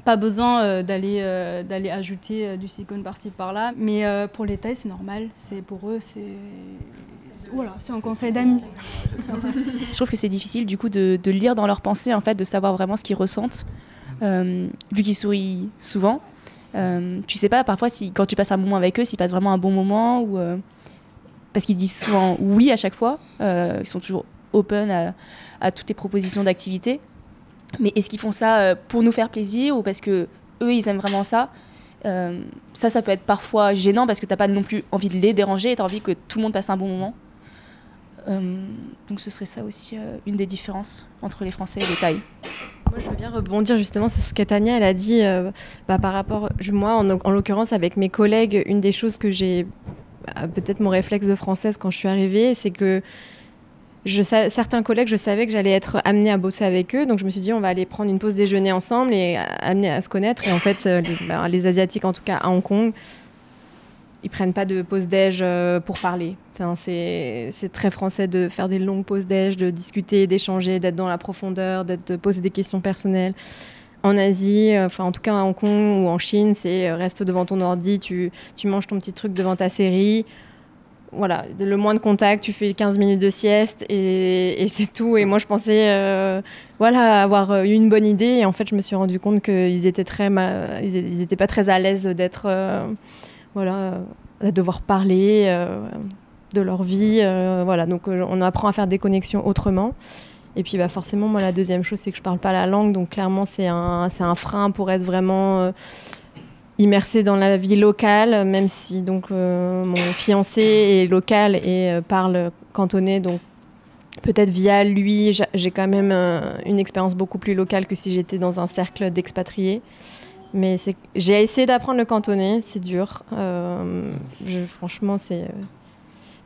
pas besoin d'aller ajouter du silicone par-ci par-là. Mais pour les Thaïs, c'est normal. Pour eux, c'est un conseil d'amis. Je trouve que c'est difficile du coup de lire dans leurs pensées, en fait, de savoir vraiment ce qu'ils ressentent, vu qu'ils sourient souvent. Tu sais pas parfois si quand tu passes un moment avec eux s'ils passent vraiment un bon moment ou parce qu'ils disent souvent oui à chaque fois, ils sont toujours open à toutes les propositions d'activité, mais est-ce qu'ils font ça pour nous faire plaisir ou parce que eux ils aiment vraiment ça? Ça peut être parfois gênant parce que t'as pas non plus envie de les déranger et t'as envie que tout le monde passe un bon moment. Donc ce serait ça aussi une des différences entre les Français et les Thaïs. Moi, je veux bien rebondir justement sur ce que Tania elle a dit par rapport... Moi, en l'occurrence, avec mes collègues, une des choses que j'ai... peut-être mon réflexe de française quand je suis arrivée, c'est que certains collègues, je savais que j'allais être amenée à bosser avec eux. Donc, je me suis dit, on va aller prendre une pause déjeuner ensemble et amener à se connaître. Et en fait, les Asiatiques, en tout cas à Hong Kong, ils prennent pas de pause déj pour parler. Enfin, c'est très français de faire des longues pauses déj, de discuter, d'échanger, d'être dans la profondeur, de poser des questions personnelles. En Asie, en tout cas à Hong Kong ou en Chine, c'est reste devant ton ordi, tu manges ton petit truc devant ta série. Voilà, le moins de contact, tu fais 15 minutes de sieste et c'est tout. Et moi, je pensais avoir eu une bonne idée. Et en fait, je me suis rendu compte qu'ils étaient ils étaient pas très à l'aise d'être... à devoir parler de leur vie. Donc on apprend à faire des connexions autrement. Et puis forcément, moi, la deuxième chose, c'est que je parle pas la langue. Donc clairement, c'est un frein pour être vraiment immersée dans la vie locale, même si donc, mon fiancé est local et parle cantonais. Donc peut-être via lui, j'ai quand même une expérience beaucoup plus locale que si j'étais dans un cercle d'expatriés. Mais j'ai essayé d'apprendre le cantonais, c'est dur. Franchement,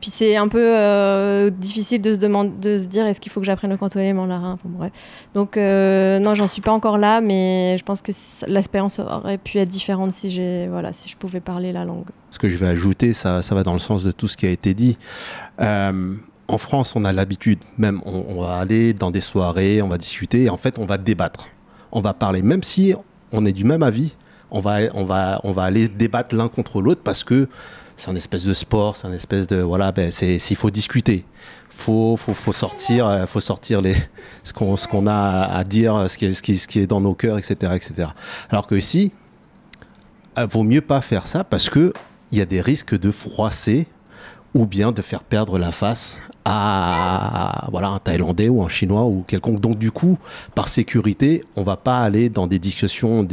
Puis c'est un peu difficile de se dire est-ce qu'il faut que j'apprenne le cantonais, mandarin, enfin, bref. Donc non, j'en suis pas encore là, mais je pense que l'expérience aurait pu être différente si je pouvais parler la langue. Ce que je vais ajouter, ça va dans le sens de tout ce qui a été dit. En France, on a l'habitude, même on va aller dans des soirées, on va discuter, et en fait on va débattre, on va parler, même si on est du même avis, on va aller débattre l'un contre l'autre parce que c'est un espèce de sport, c'est un espèce de il faut discuter, faut sortir ce qu'on a à dire, ce qui est dans nos cœurs, etc. Alors que ici, vaut mieux pas faire ça parce que il y a des risques de froisser ou bien de faire perdre la face à un Thaïlandais ou un Chinois ou quelconque. Donc du coup, par sécurité, on va pas aller dans des discussions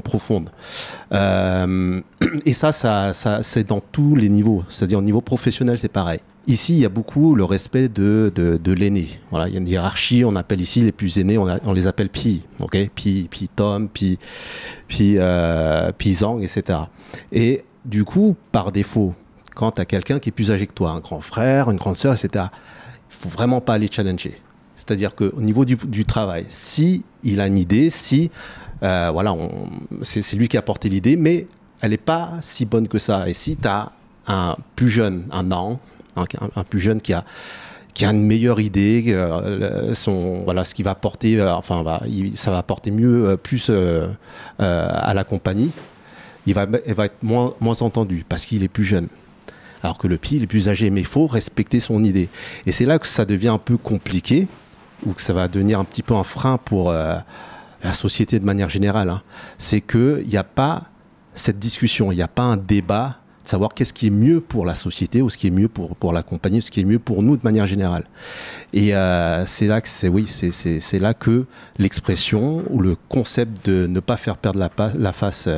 profondes. Et ça c'est dans tous les niveaux. C'est-à-dire au niveau professionnel, c'est pareil. Ici, il y a beaucoup le respect de l'aîné. Voilà, il y a une hiérarchie, on appelle ici les plus aînés, on les appelle Pi, ok, Pi Tom, Pi Zhang, etc. Et du coup, par défaut, quand tu as quelqu'un qui est plus âgé que toi, un grand frère, une grande sœur, etc., il ne faut vraiment pas aller challenger. C'est-à-dire qu'au niveau du travail, si il a une idée, c'est lui qui a porté l'idée, mais elle n'est pas si bonne que ça. Et si tu as un plus jeune, un plus jeune qui a une meilleure idée, ce qui va porter, ça va porter plus à la compagnie, elle va être moins entendu parce qu'il est plus jeune. Alors que le Pi, il est plus âgé, mais il faut respecter son idée. Et c'est là que ça devient un peu compliqué, ou que ça va devenir un petit peu un frein pour la société de manière générale. Hein. C'est qu'il n'y a pas cette discussion, il n'y a pas un débat de savoir qu'est-ce qui est mieux pour la société, ou ce qui est mieux pour la compagnie, ou ce qui est mieux pour nous de manière générale. Et c'est là que l'expression, ou le concept de ne pas faire perdre la face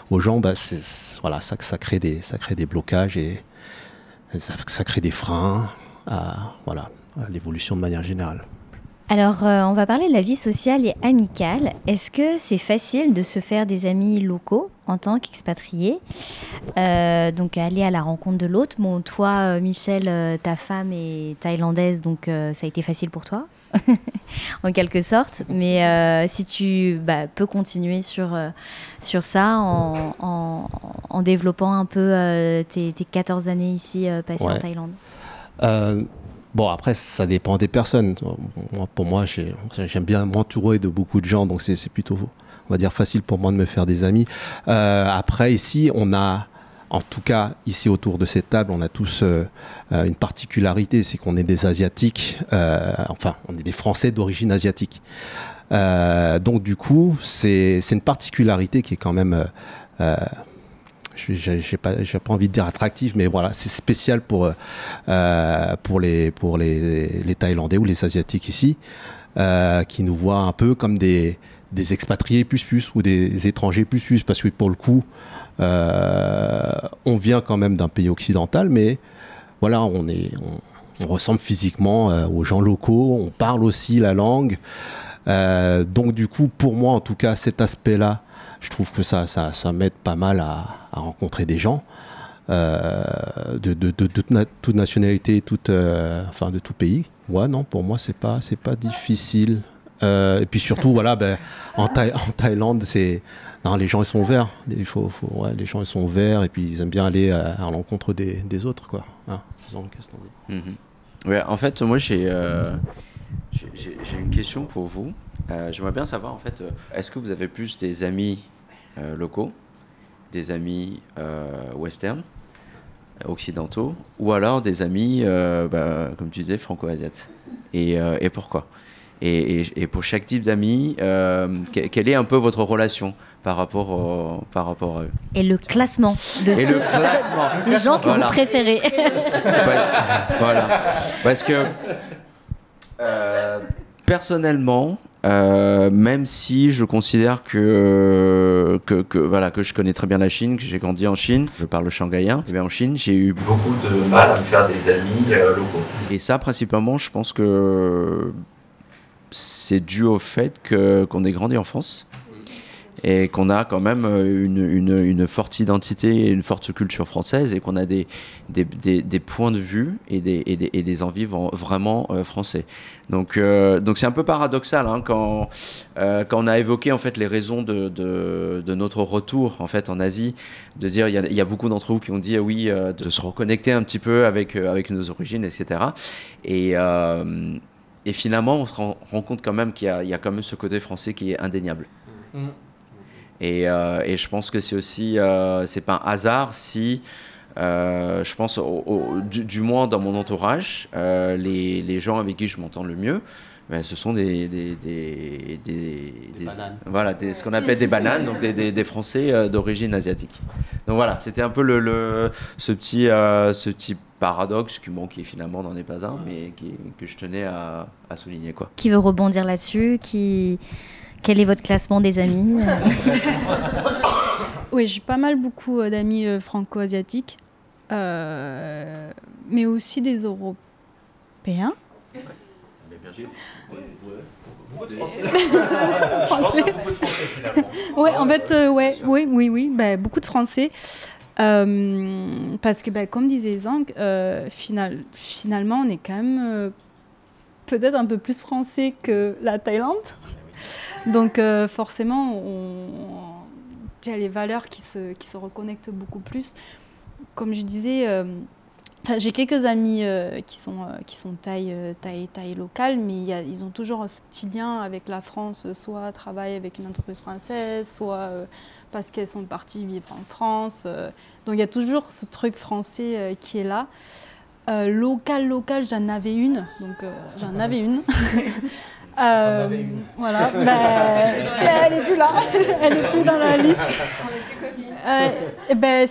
aux gens, ça crée des blocages et ça crée des freins à l'évolution de manière générale. Alors, on va parler de la vie sociale et amicale. Est-ce que c'est facile de se faire des amis locaux en tant qu'expatrié, donc aller à la rencontre de l'autre? Bon, toi, Michel, ta femme est thaïlandaise, donc ça a été facile pour toi, en quelque sorte. Mais si tu peux continuer sur ça en développant un peu tes 14 années ici passées en Thaïlande. Bon, après, ça dépend des personnes. Pour moi, j'aime bien m'entourer de beaucoup de gens, donc c'est plutôt, on va dire, facile pour moi de me faire des amis. Après, ici, on a, en tout cas, ici autour de cette table, on a tous une particularité, c'est qu'on est des Asiatiques, on est des Français d'origine asiatique. Donc, du coup, c'est une particularité qui est quand même... j'ai pas envie de dire attractif, mais voilà, c'est spécial pour les Thaïlandais ou les Asiatiques ici, qui nous voient un peu comme des expatriés plus ou des étrangers plus, parce que pour le coup, on vient quand même d'un pays occidental, mais voilà, on ressemble physiquement aux gens locaux, on parle aussi la langue, donc du coup, pour moi en tout cas, cet aspect-là, je trouve que ça m'aide pas mal à rencontrer des gens de toute nationalité, de tout pays. Ouais, non, pour moi, c'est pas difficile. Et puis surtout, en Thaïlande, les gens ils sont ouverts. Les gens ils sont ouverts et puis ils aiment bien aller à l'encontre des autres, quoi. Hein, qu'est-ce qu'on dit ? Ouais, en fait, moi j'ai une question pour vous. J'aimerais bien savoir, en fait, est-ce que vous avez plus des amis locaux, des amis western, occidentaux, ou alors des amis, comme tu disais, franco-asiates, et pourquoi? Et pour chaque type d'amis, quelle est un peu votre relation par rapport à eux? Et le classement de des gens que vous préférez. Voilà. Parce que personnellement, même si je considère que je connais très bien la Chine, que j'ai grandi en Chine, je parle le shanghaïen, et bien en Chine, j'ai eu beaucoup de mal à me faire des amis locaux. Et ça, principalement, je pense que c'est dû au fait qu'on ait grandi en France et qu'on a quand même une forte identité et une forte culture française et qu'on a des points de vue et des envies vraiment français. Donc c'est un peu paradoxal hein, quand on a évoqué en fait les raisons de notre retour en fait en Asie, de dire il y a beaucoup d'entre vous qui ont dit oui de se reconnecter un petit peu avec nos origines, etc. Et finalement on se rend compte quand même qu'il y a quand même ce côté français qui est indéniable. Et je pense que c'est aussi c'est pas un hasard si je pense du moins dans mon entourage les gens avec qui je m'entends le mieux ce sont des voilà ce qu'on appelle des bananes donc des Français d'origine asiatique. Donc voilà, c'était un peu ce petit paradoxe qui finalement n'en est pas un mais que je tenais à souligner quoi. Qui veut rebondir là-dessus? Quel est votre classement des amis? Oui, j'ai beaucoup d'amis franco-asiatiques, mais aussi des Européens. Mais bien sûr. Beaucoup de Français. Je pense beaucoup de Français finalement. Ouais, en fait, oui, beaucoup de Français. Parce que, comme disait Zhang, finalement, on est quand même peut-être un peu plus français que la Thaïlande. Donc forcément, il y a les valeurs qui se reconnectent beaucoup plus. Comme je disais, j'ai quelques amis qui sont Thaï locales, mais ils ont toujours un petit lien avec la France, soit travaillent avec une entreprise française, soit parce qu'elles sont parties vivre en France. Donc il y a toujours ce truc français qui est là. Local, j'en avais une. Voilà, elle n'est plus là, elle n'est plus dans la liste.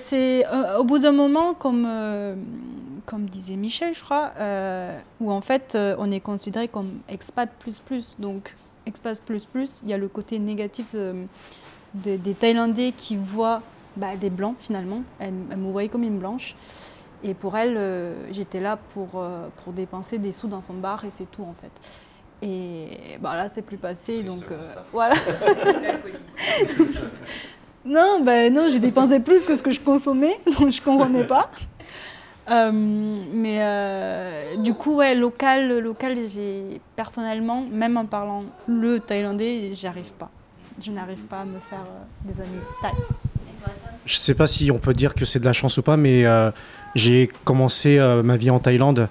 C'est au bout d'un moment, comme disait Michel, je crois, où en fait on est considéré comme expat plus. Donc expat plus, il y a le côté négatif des Thaïlandais qui voient des blancs finalement. Elle me voyait comme une blanche. Et pour elle, j'étais là pour dépenser des sous dans son bar et c'est tout en fait. Et là, c'est plus passé, donc voilà. Non, je dépensais plus que ce que je consommais, donc je ne comprenais pas. Mais du coup, local, personnellement, même en parlant le thaïlandais, je n'arrive pas à me faire des amis thaï. Je ne sais pas si on peut dire que c'est de la chance ou pas, mais j'ai commencé ma vie en Thaïlande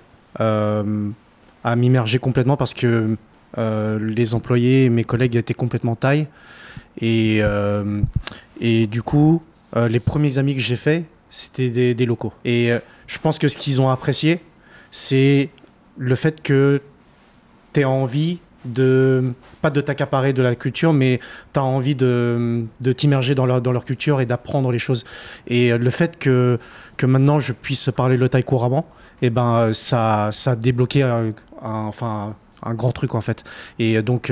à m'immerger complètement parce que les employés et mes collègues étaient complètement thaïs. Et du coup, les premiers amis que j'ai faits, c'était des locaux. Et je pense que ce qu'ils ont apprécié, c'est le fait que tu aies envie pas de t'accaparer de la culture, mais tu as envie de t'immerger dans leur culture et d'apprendre les choses. Et le fait que maintenant je puisse parler le thaï couramment, ça a débloqué un grand truc en fait. Et donc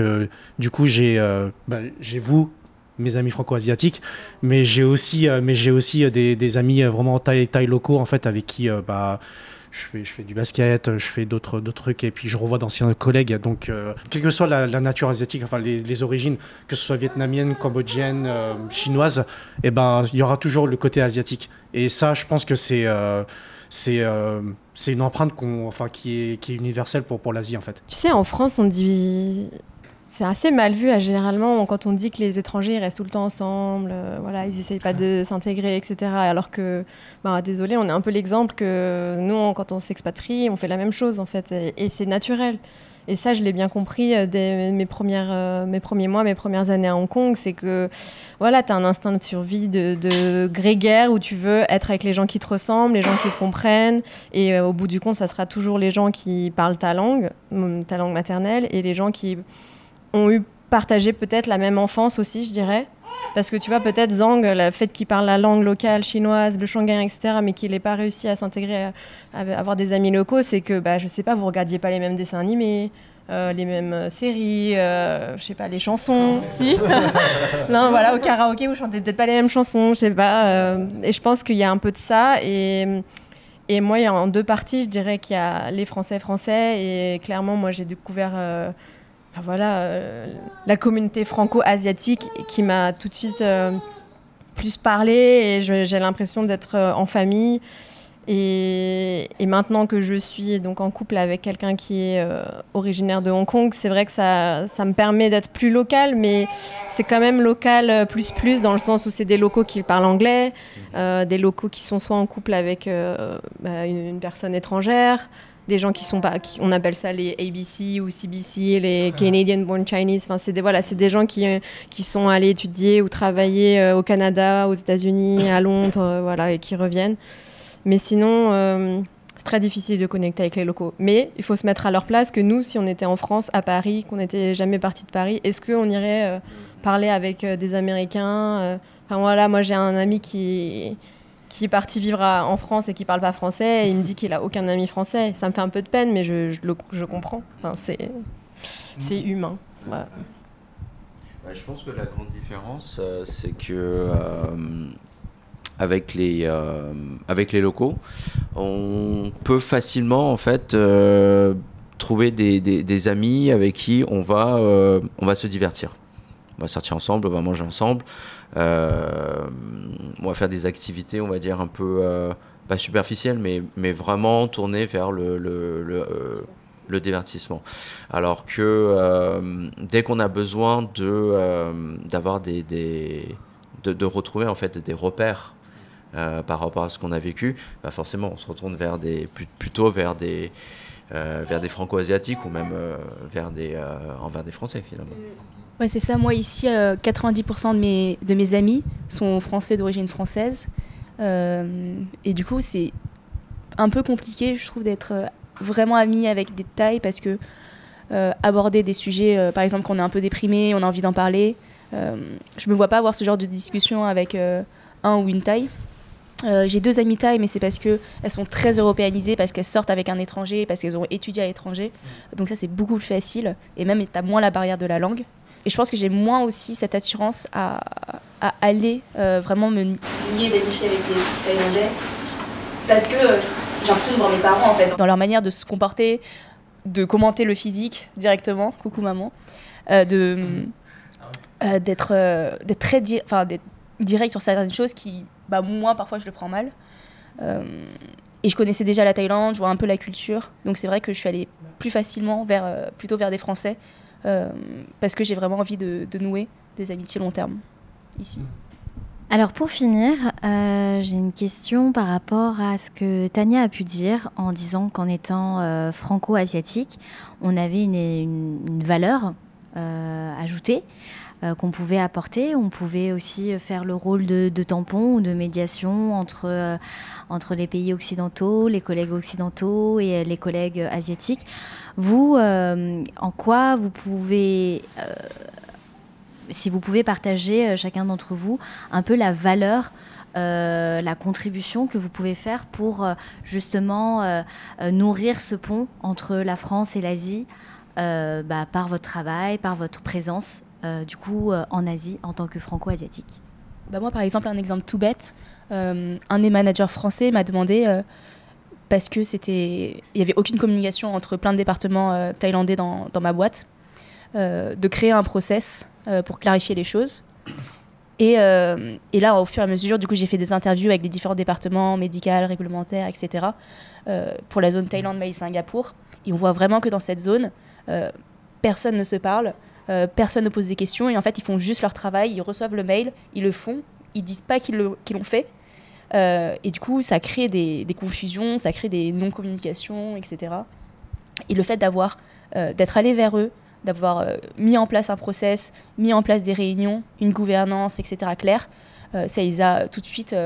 du coup j'ai vous, mes amis franco-asiatiques, mais j'ai aussi des amis vraiment thaï locaux en fait, avec qui je fais du basket, je fais d'autres trucs, et puis je revois d'anciens collègues. Donc quelle que soit la nature asiatique, enfin les origines, que ce soit vietnamienne, cambodgienne, chinoise, il y aura toujours le côté asiatique. Et ça, je pense que c'est une empreinte qui est universelle pour l'Asie en fait. Tu sais, en France, on dit... C'est assez mal vu généralement quand on dit que les étrangers ils restent tout le temps ensemble, ils n'essayent pas de s'intégrer, etc. Alors que, désolé, on est un peu l'exemple que nous, quand on s'expatrie, on fait la même chose en fait, et c'est naturel. Et ça, je l'ai bien compris dès mes premiers mois, mes premières années à Hong Kong, c'est que tu as un instinct de survie de grégaire où tu veux être avec les gens qui te ressemblent, les gens qui te comprennent, et au bout du compte, ça sera toujours les gens qui parlent ta langue maternelle, et les gens qui ont eu partagé peut-être la même enfance aussi, je dirais. Parce que tu vois, peut-être Zhang, le fait qu'il parle la langue locale chinoise, le shanghaïen, etc., mais qu'il n'ait pas réussi à s'intégrer, à avoir des amis locaux, c'est que, je sais pas, vous regardiez pas les mêmes dessins animés, les mêmes séries, je sais pas, les chansons, si. Non, voilà, au karaoké, vous chantez peut-être pas les mêmes chansons, je sais pas. Et je pense qu'il y a un peu de ça. Et moi, il y a en deux parties, je dirais qu'il y a les Français, et clairement, moi, j'ai découvert... la communauté franco-asiatique qui m'a tout de suite plus parlé et j'ai l'impression d'être en famille. Et maintenant que je suis donc en couple avec quelqu'un qui est originaire de Hong Kong, c'est vrai que ça me permet d'être plus local, mais c'est quand même local plus dans le sens où c'est des locaux qui parlent anglais, des locaux qui sont soit en couple avec une personne étrangère, des gens qui sont pas, on appelle ça les ABC ou CBC, les Canadian Born Chinese. Enfin, c'est des gens qui sont allés étudier ou travailler au Canada, aux États-Unis, à Londres, et qui reviennent. Mais sinon, c'est très difficile de connecter avec les locaux. Mais il faut se mettre à leur place que nous, si on était en France, à Paris, qu'on n'était jamais parti de Paris, est-ce qu'on irait parler avec des Américains moi, j'ai un ami qui est parti vivre en France et qui ne parle pas français. Et il me dit qu'il n'a aucun ami français. Ça me fait un peu de peine, mais je comprends. Enfin, c'est humain. Voilà. Je pense que la grande différence, c'est que... avec les locaux, on peut facilement en fait trouver des amis avec qui on va se divertir. On va sortir ensemble, on va manger ensemble, on va faire des activités, on va dire un peu pas superficielles, mais vraiment tournées vers le divertissement. Alors que dès qu'on a besoin d'avoir de retrouver en fait des repères par rapport à ce qu'on a vécu, forcément on se retourne plutôt vers des franco-asiatiques ou même vers des Français finalement. Ouais, c'est ça. Moi ici, 90% de mes amis sont français d'origine française. Et du coup, c'est un peu compliqué, je trouve, d'être vraiment ami avec des Thaïs parce que aborder des sujets, par exemple, quand on est un peu déprimé, on a envie d'en parler. Je me vois pas avoir ce genre de discussion avec un ou une Thaï. J'ai 2 amies Thaï, mais c'est parce qu'elles sont très européanisées, parce qu'elles sortent avec un étranger, parce qu'elles ont étudié à l'étranger. Donc ça, c'est beaucoup plus facile. Et même, tu as moins la barrière de la langue. Et je pense que j'ai moins aussi cette assurance à aller vraiment me lier d'amitié avec les Thaïlandais. Parce que j'ai l'impression de voir mes parents, en fait, dans leur manière de se comporter, de commenter le physique directement. Coucou maman. D'être très direct sur certaines choses qui, moi, parfois, je le prends mal. Et je connaissais déjà la Thaïlande, je vois un peu la culture. Donc, c'est vrai que je suis allée plus facilement plutôt vers des Français parce que j'ai vraiment envie de nouer des amitiés long terme ici. Alors, pour finir, j'ai une question par rapport à ce que Tania a pu dire en disant qu'en étant franco-asiatique, on avait une valeur ajoutée. Qu'on pouvait apporter. On pouvait aussi faire le rôle de tampon ou de médiation entre les pays occidentaux, les collègues occidentaux et les collègues asiatiques. Vous, en quoi vous pouvez, si vous pouvez partager chacun d'entre vous un peu la valeur, la contribution que vous pouvez faire pour justement nourrir ce pont entre la France et l'Asie par votre travail, par votre présence en Asie en tant que franco-asiatique. Moi, par exemple, un exemple tout bête, un des managers français m'a demandé, parce que il n'y avait aucune communication entre plein de départements thaïlandais dans ma boîte, de créer un process pour clarifier les choses. Et là, au fur et à mesure, du coup, j'ai fait des interviews avec les différents départements médicaux, réglementaires, etc. Pour la zone Thaïlande, Malaisie, Singapour. Et on voit vraiment que dans cette zone, personne ne se parle. Personne ne pose des questions et en fait ils font juste leur travail, ils reçoivent le mail, ils le font, ils disent pas qu'ils l'ont fait et du coup ça crée des confusions, ça crée des non-communications, etc. Et le fait d'être allé vers eux, d'avoir mis en place un process, mis en place des réunions, une gouvernance, etc. claire, ça les a tout de suite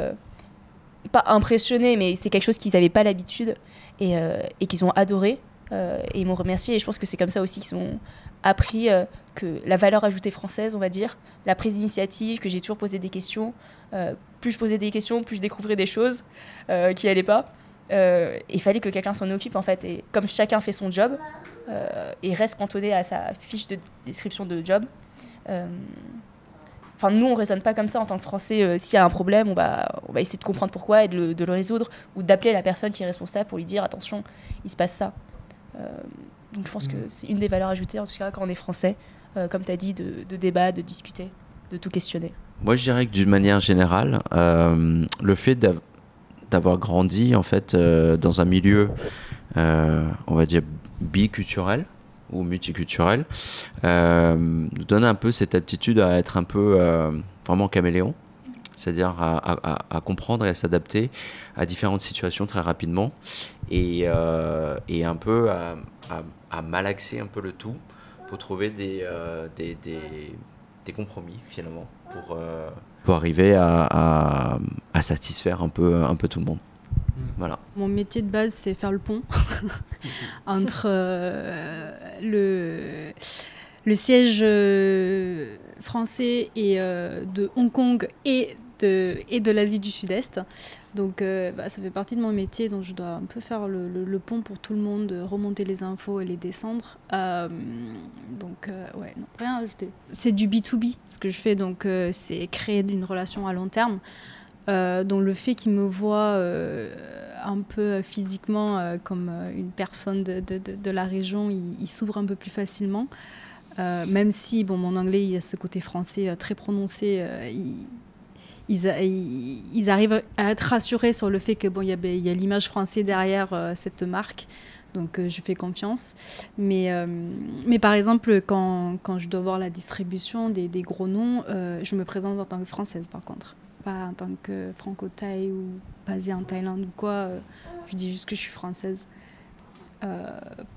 pas impressionnés, mais c'est quelque chose qu'ils n'avaient pas l'habitude et qu'ils ont adoré. Et ils m'ont remercié et je pense que c'est comme ça aussi qu'ils ont appris que la valeur ajoutée française, on va dire, la prise d'initiative, que j'ai toujours posé des questions. Plus je posais des questions, plus je découvrais des choses qui n'allaient pas. Il fallait que quelqu'un s'en occupe en fait. Et comme chacun fait son job et reste cantonné à sa fiche de description de job, nous on raisonne pas comme ça en tant que Français. S'il y a un problème, on va essayer de comprendre pourquoi et de le résoudre ou d'appeler la personne qui est responsable pour lui dire attention, il se passe ça. Donc je pense que c'est une des valeurs ajoutées, en tout cas quand on est français, comme tu as dit, de débattre, de discuter, de tout questionner. Moi, je dirais que d'une manière générale, le fait d'avoir grandi en fait dans un milieu, on va dire biculturel ou multiculturel, nous donne un peu cette aptitude à être un peu vraiment caméléon, c'est-à-dire à comprendre et à s'adapter à différentes situations très rapidement et un peu à malaxer un peu le tout pour trouver des compromis finalement pour arriver à satisfaire un peu tout le monde. Voilà. Mon métier de base, c'est faire le pont entre le siège français et de Hong Kong et de l'Asie du Sud-Est. Donc ça fait partie de mon métier, donc je dois un peu faire le pont pour tout le monde, remonter les infos et les descendre. Ouais, non, rien à ajouter. C'est du B2B, ce que je fais, donc c'est créer une relation à long terme. Donc le fait qu'ils me voient un peu physiquement comme une personne de la région, ils s'ouvrent un peu plus facilement. Même si mon anglais, il y a ce côté français très prononcé, ils arrivent à être rassurés sur le fait que il y a l'image française derrière cette marque. Donc je fais confiance. Mais par exemple, quand je dois voir la distribution des gros noms, je me présente en tant que française par contre. Pas en tant que franco-thaï ou basée en Thaïlande ou quoi. Je dis juste que je suis française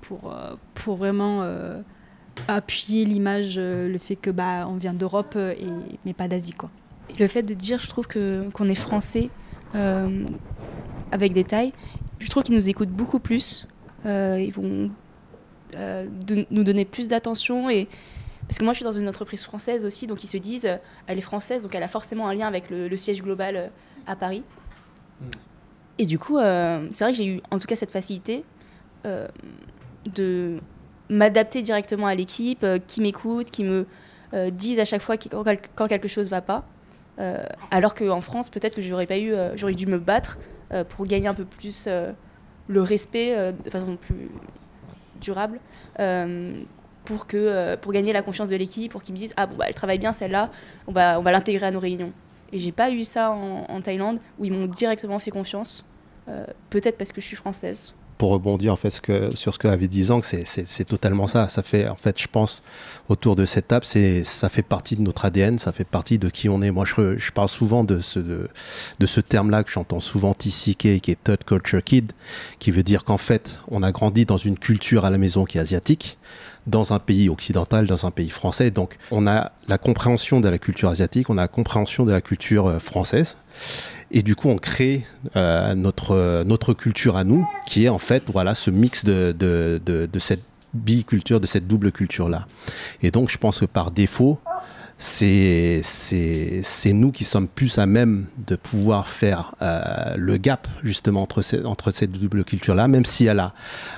pour vraiment appuyer l'image, le fait que on vient d'Europe mais pas d'Asie quoi. Et le fait de dire, je trouve qu'on est français avec des Thaïs, je trouve qu'ils nous écoutent beaucoup plus. Ils vont nous donner plus d'attention parce que moi je suis dans une entreprise française aussi, donc ils se disent elle est française, donc elle a forcément un lien avec le siège global à Paris. Et du coup c'est vrai que j'ai eu en tout cas cette facilité de m'adapter directement à l'équipe, qui m'écoute, qui me disent à chaque fois quand quelque chose va pas, alors qu'en France peut-être que j'aurais dû me battre pour gagner un peu plus le respect de façon plus durable, pour gagner la confiance de l'équipe, pour qu'ils me disent elle travaille bien celle-là, on va l'intégrer à nos réunions. Et j'ai pas eu ça en Thaïlande, où ils m'ont directement fait confiance, peut-être parce que je suis française. Pour rebondir en fait sur ce qu'avait dit Zhang, c'est totalement ça. Ça fait, en fait, je pense, autour de cette table, ça fait partie de notre ADN, ça fait partie de qui on est. Moi, je parle souvent de ce terme-là que j'entends souvent, TCK, qui est Third Culture Kid, qui veut dire qu'en fait, on a grandi dans une culture à la maison qui est asiatique, dans un pays occidental, dans un pays français. Donc, on a la compréhension de la culture asiatique, on a la compréhension de la culture française. Et du coup, on crée notre culture à nous, qui est en fait ce mix de cette biculture, de cette double culture-là. Et donc, je pense que par défaut, c'est nous qui sommes plus à même de pouvoir faire le gap justement entre cette double culture-là, même si elle a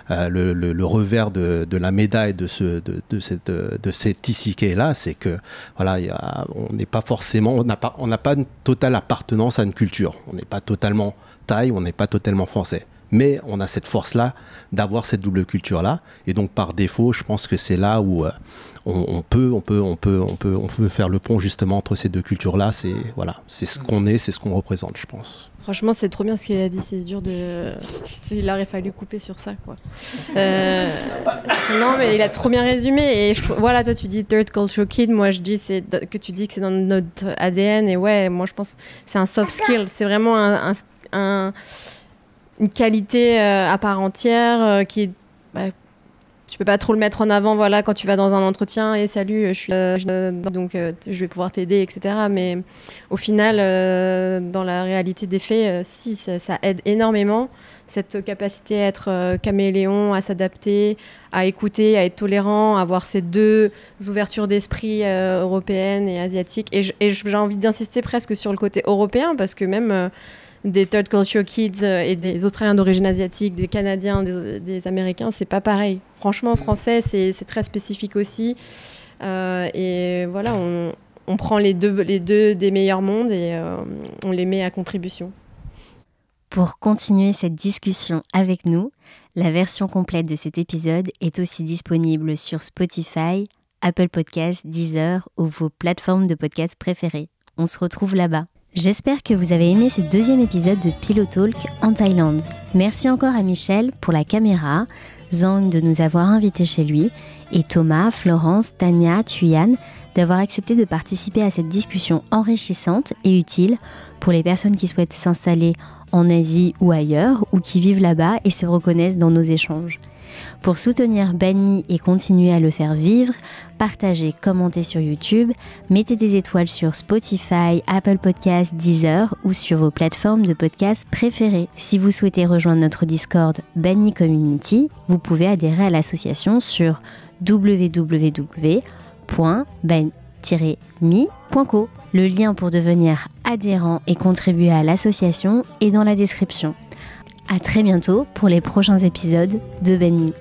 le revers de la médaille de ces TCK-là, c'est que on n'est pas forcément, on n'a pas une totale appartenance à une culture. On n'est pas totalement thaï, on n'est pas totalement français. Mais on a cette force-là d'avoir cette double culture-là, et donc par défaut, je pense que c'est là où on peut faire le pont justement entre ces deux cultures-là. C'est ce qu'on est, c'est ce qu'on représente, je pense. Franchement, c'est trop bien ce qu'il a dit. C'est dur de. Il aurait fallu couper sur ça, quoi. Non, mais il a trop bien résumé. Et voilà, toi, tu dis Third Culture Kid. Moi, je dis que tu dis que c'est dans notre ADN. Et ouais, moi, je pense que c'est un soft skill. C'est vraiment une qualité à part entière qui est. Tu peux pas trop le mettre en avant, quand tu vas dans un entretien et salut, donc je vais pouvoir t'aider, etc. Mais au final, dans la réalité des faits, si, ça aide énormément, cette capacité à être caméléon, à s'adapter, à écouter, à être tolérant, à avoir ces deux ouvertures d'esprit européennes et asiatiques. Et j'ai envie d'insister presque sur le côté européen, parce que même des Third Culture Kids et des Australiens d'origine asiatique, des Canadiens, des Américains, c'est pas pareil. Franchement, français, c'est très spécifique aussi. Et voilà, on prend les deux des meilleurs mondes et on les met à contribution. Pour continuer cette discussion avec nous, La version complète de cet épisode est aussi disponible sur Spotify, Apple Podcasts, Deezer ou vos plateformes de podcasts préférées. On se retrouve là-bas. J'espère que vous avez aimé ce 2e épisode de Pillow Talk en Thaïlande. Merci encore à Michel pour la caméra, Zhang de nous avoir invités chez lui, et Thomas, Florence, Tania, Thuyan d'avoir accepté de participer à cette discussion enrichissante et utile pour les personnes qui souhaitent s'installer en Asie ou ailleurs, ou qui vivent là-bas et se reconnaissent dans nos échanges. Pour soutenir Banmi et continuer à le faire vivre, partagez, commentez sur YouTube, mettez des étoiles sur Spotify, Apple Podcasts, Deezer ou sur vos plateformes de podcasts préférées. Si vous souhaitez rejoindre notre Discord Banmi Community, vous pouvez adhérer à l'association sur www.ban-mi.co. Le lien pour devenir adhérent et contribuer à l'association est dans la description. À très bientôt pour les prochains épisodes de Banmi.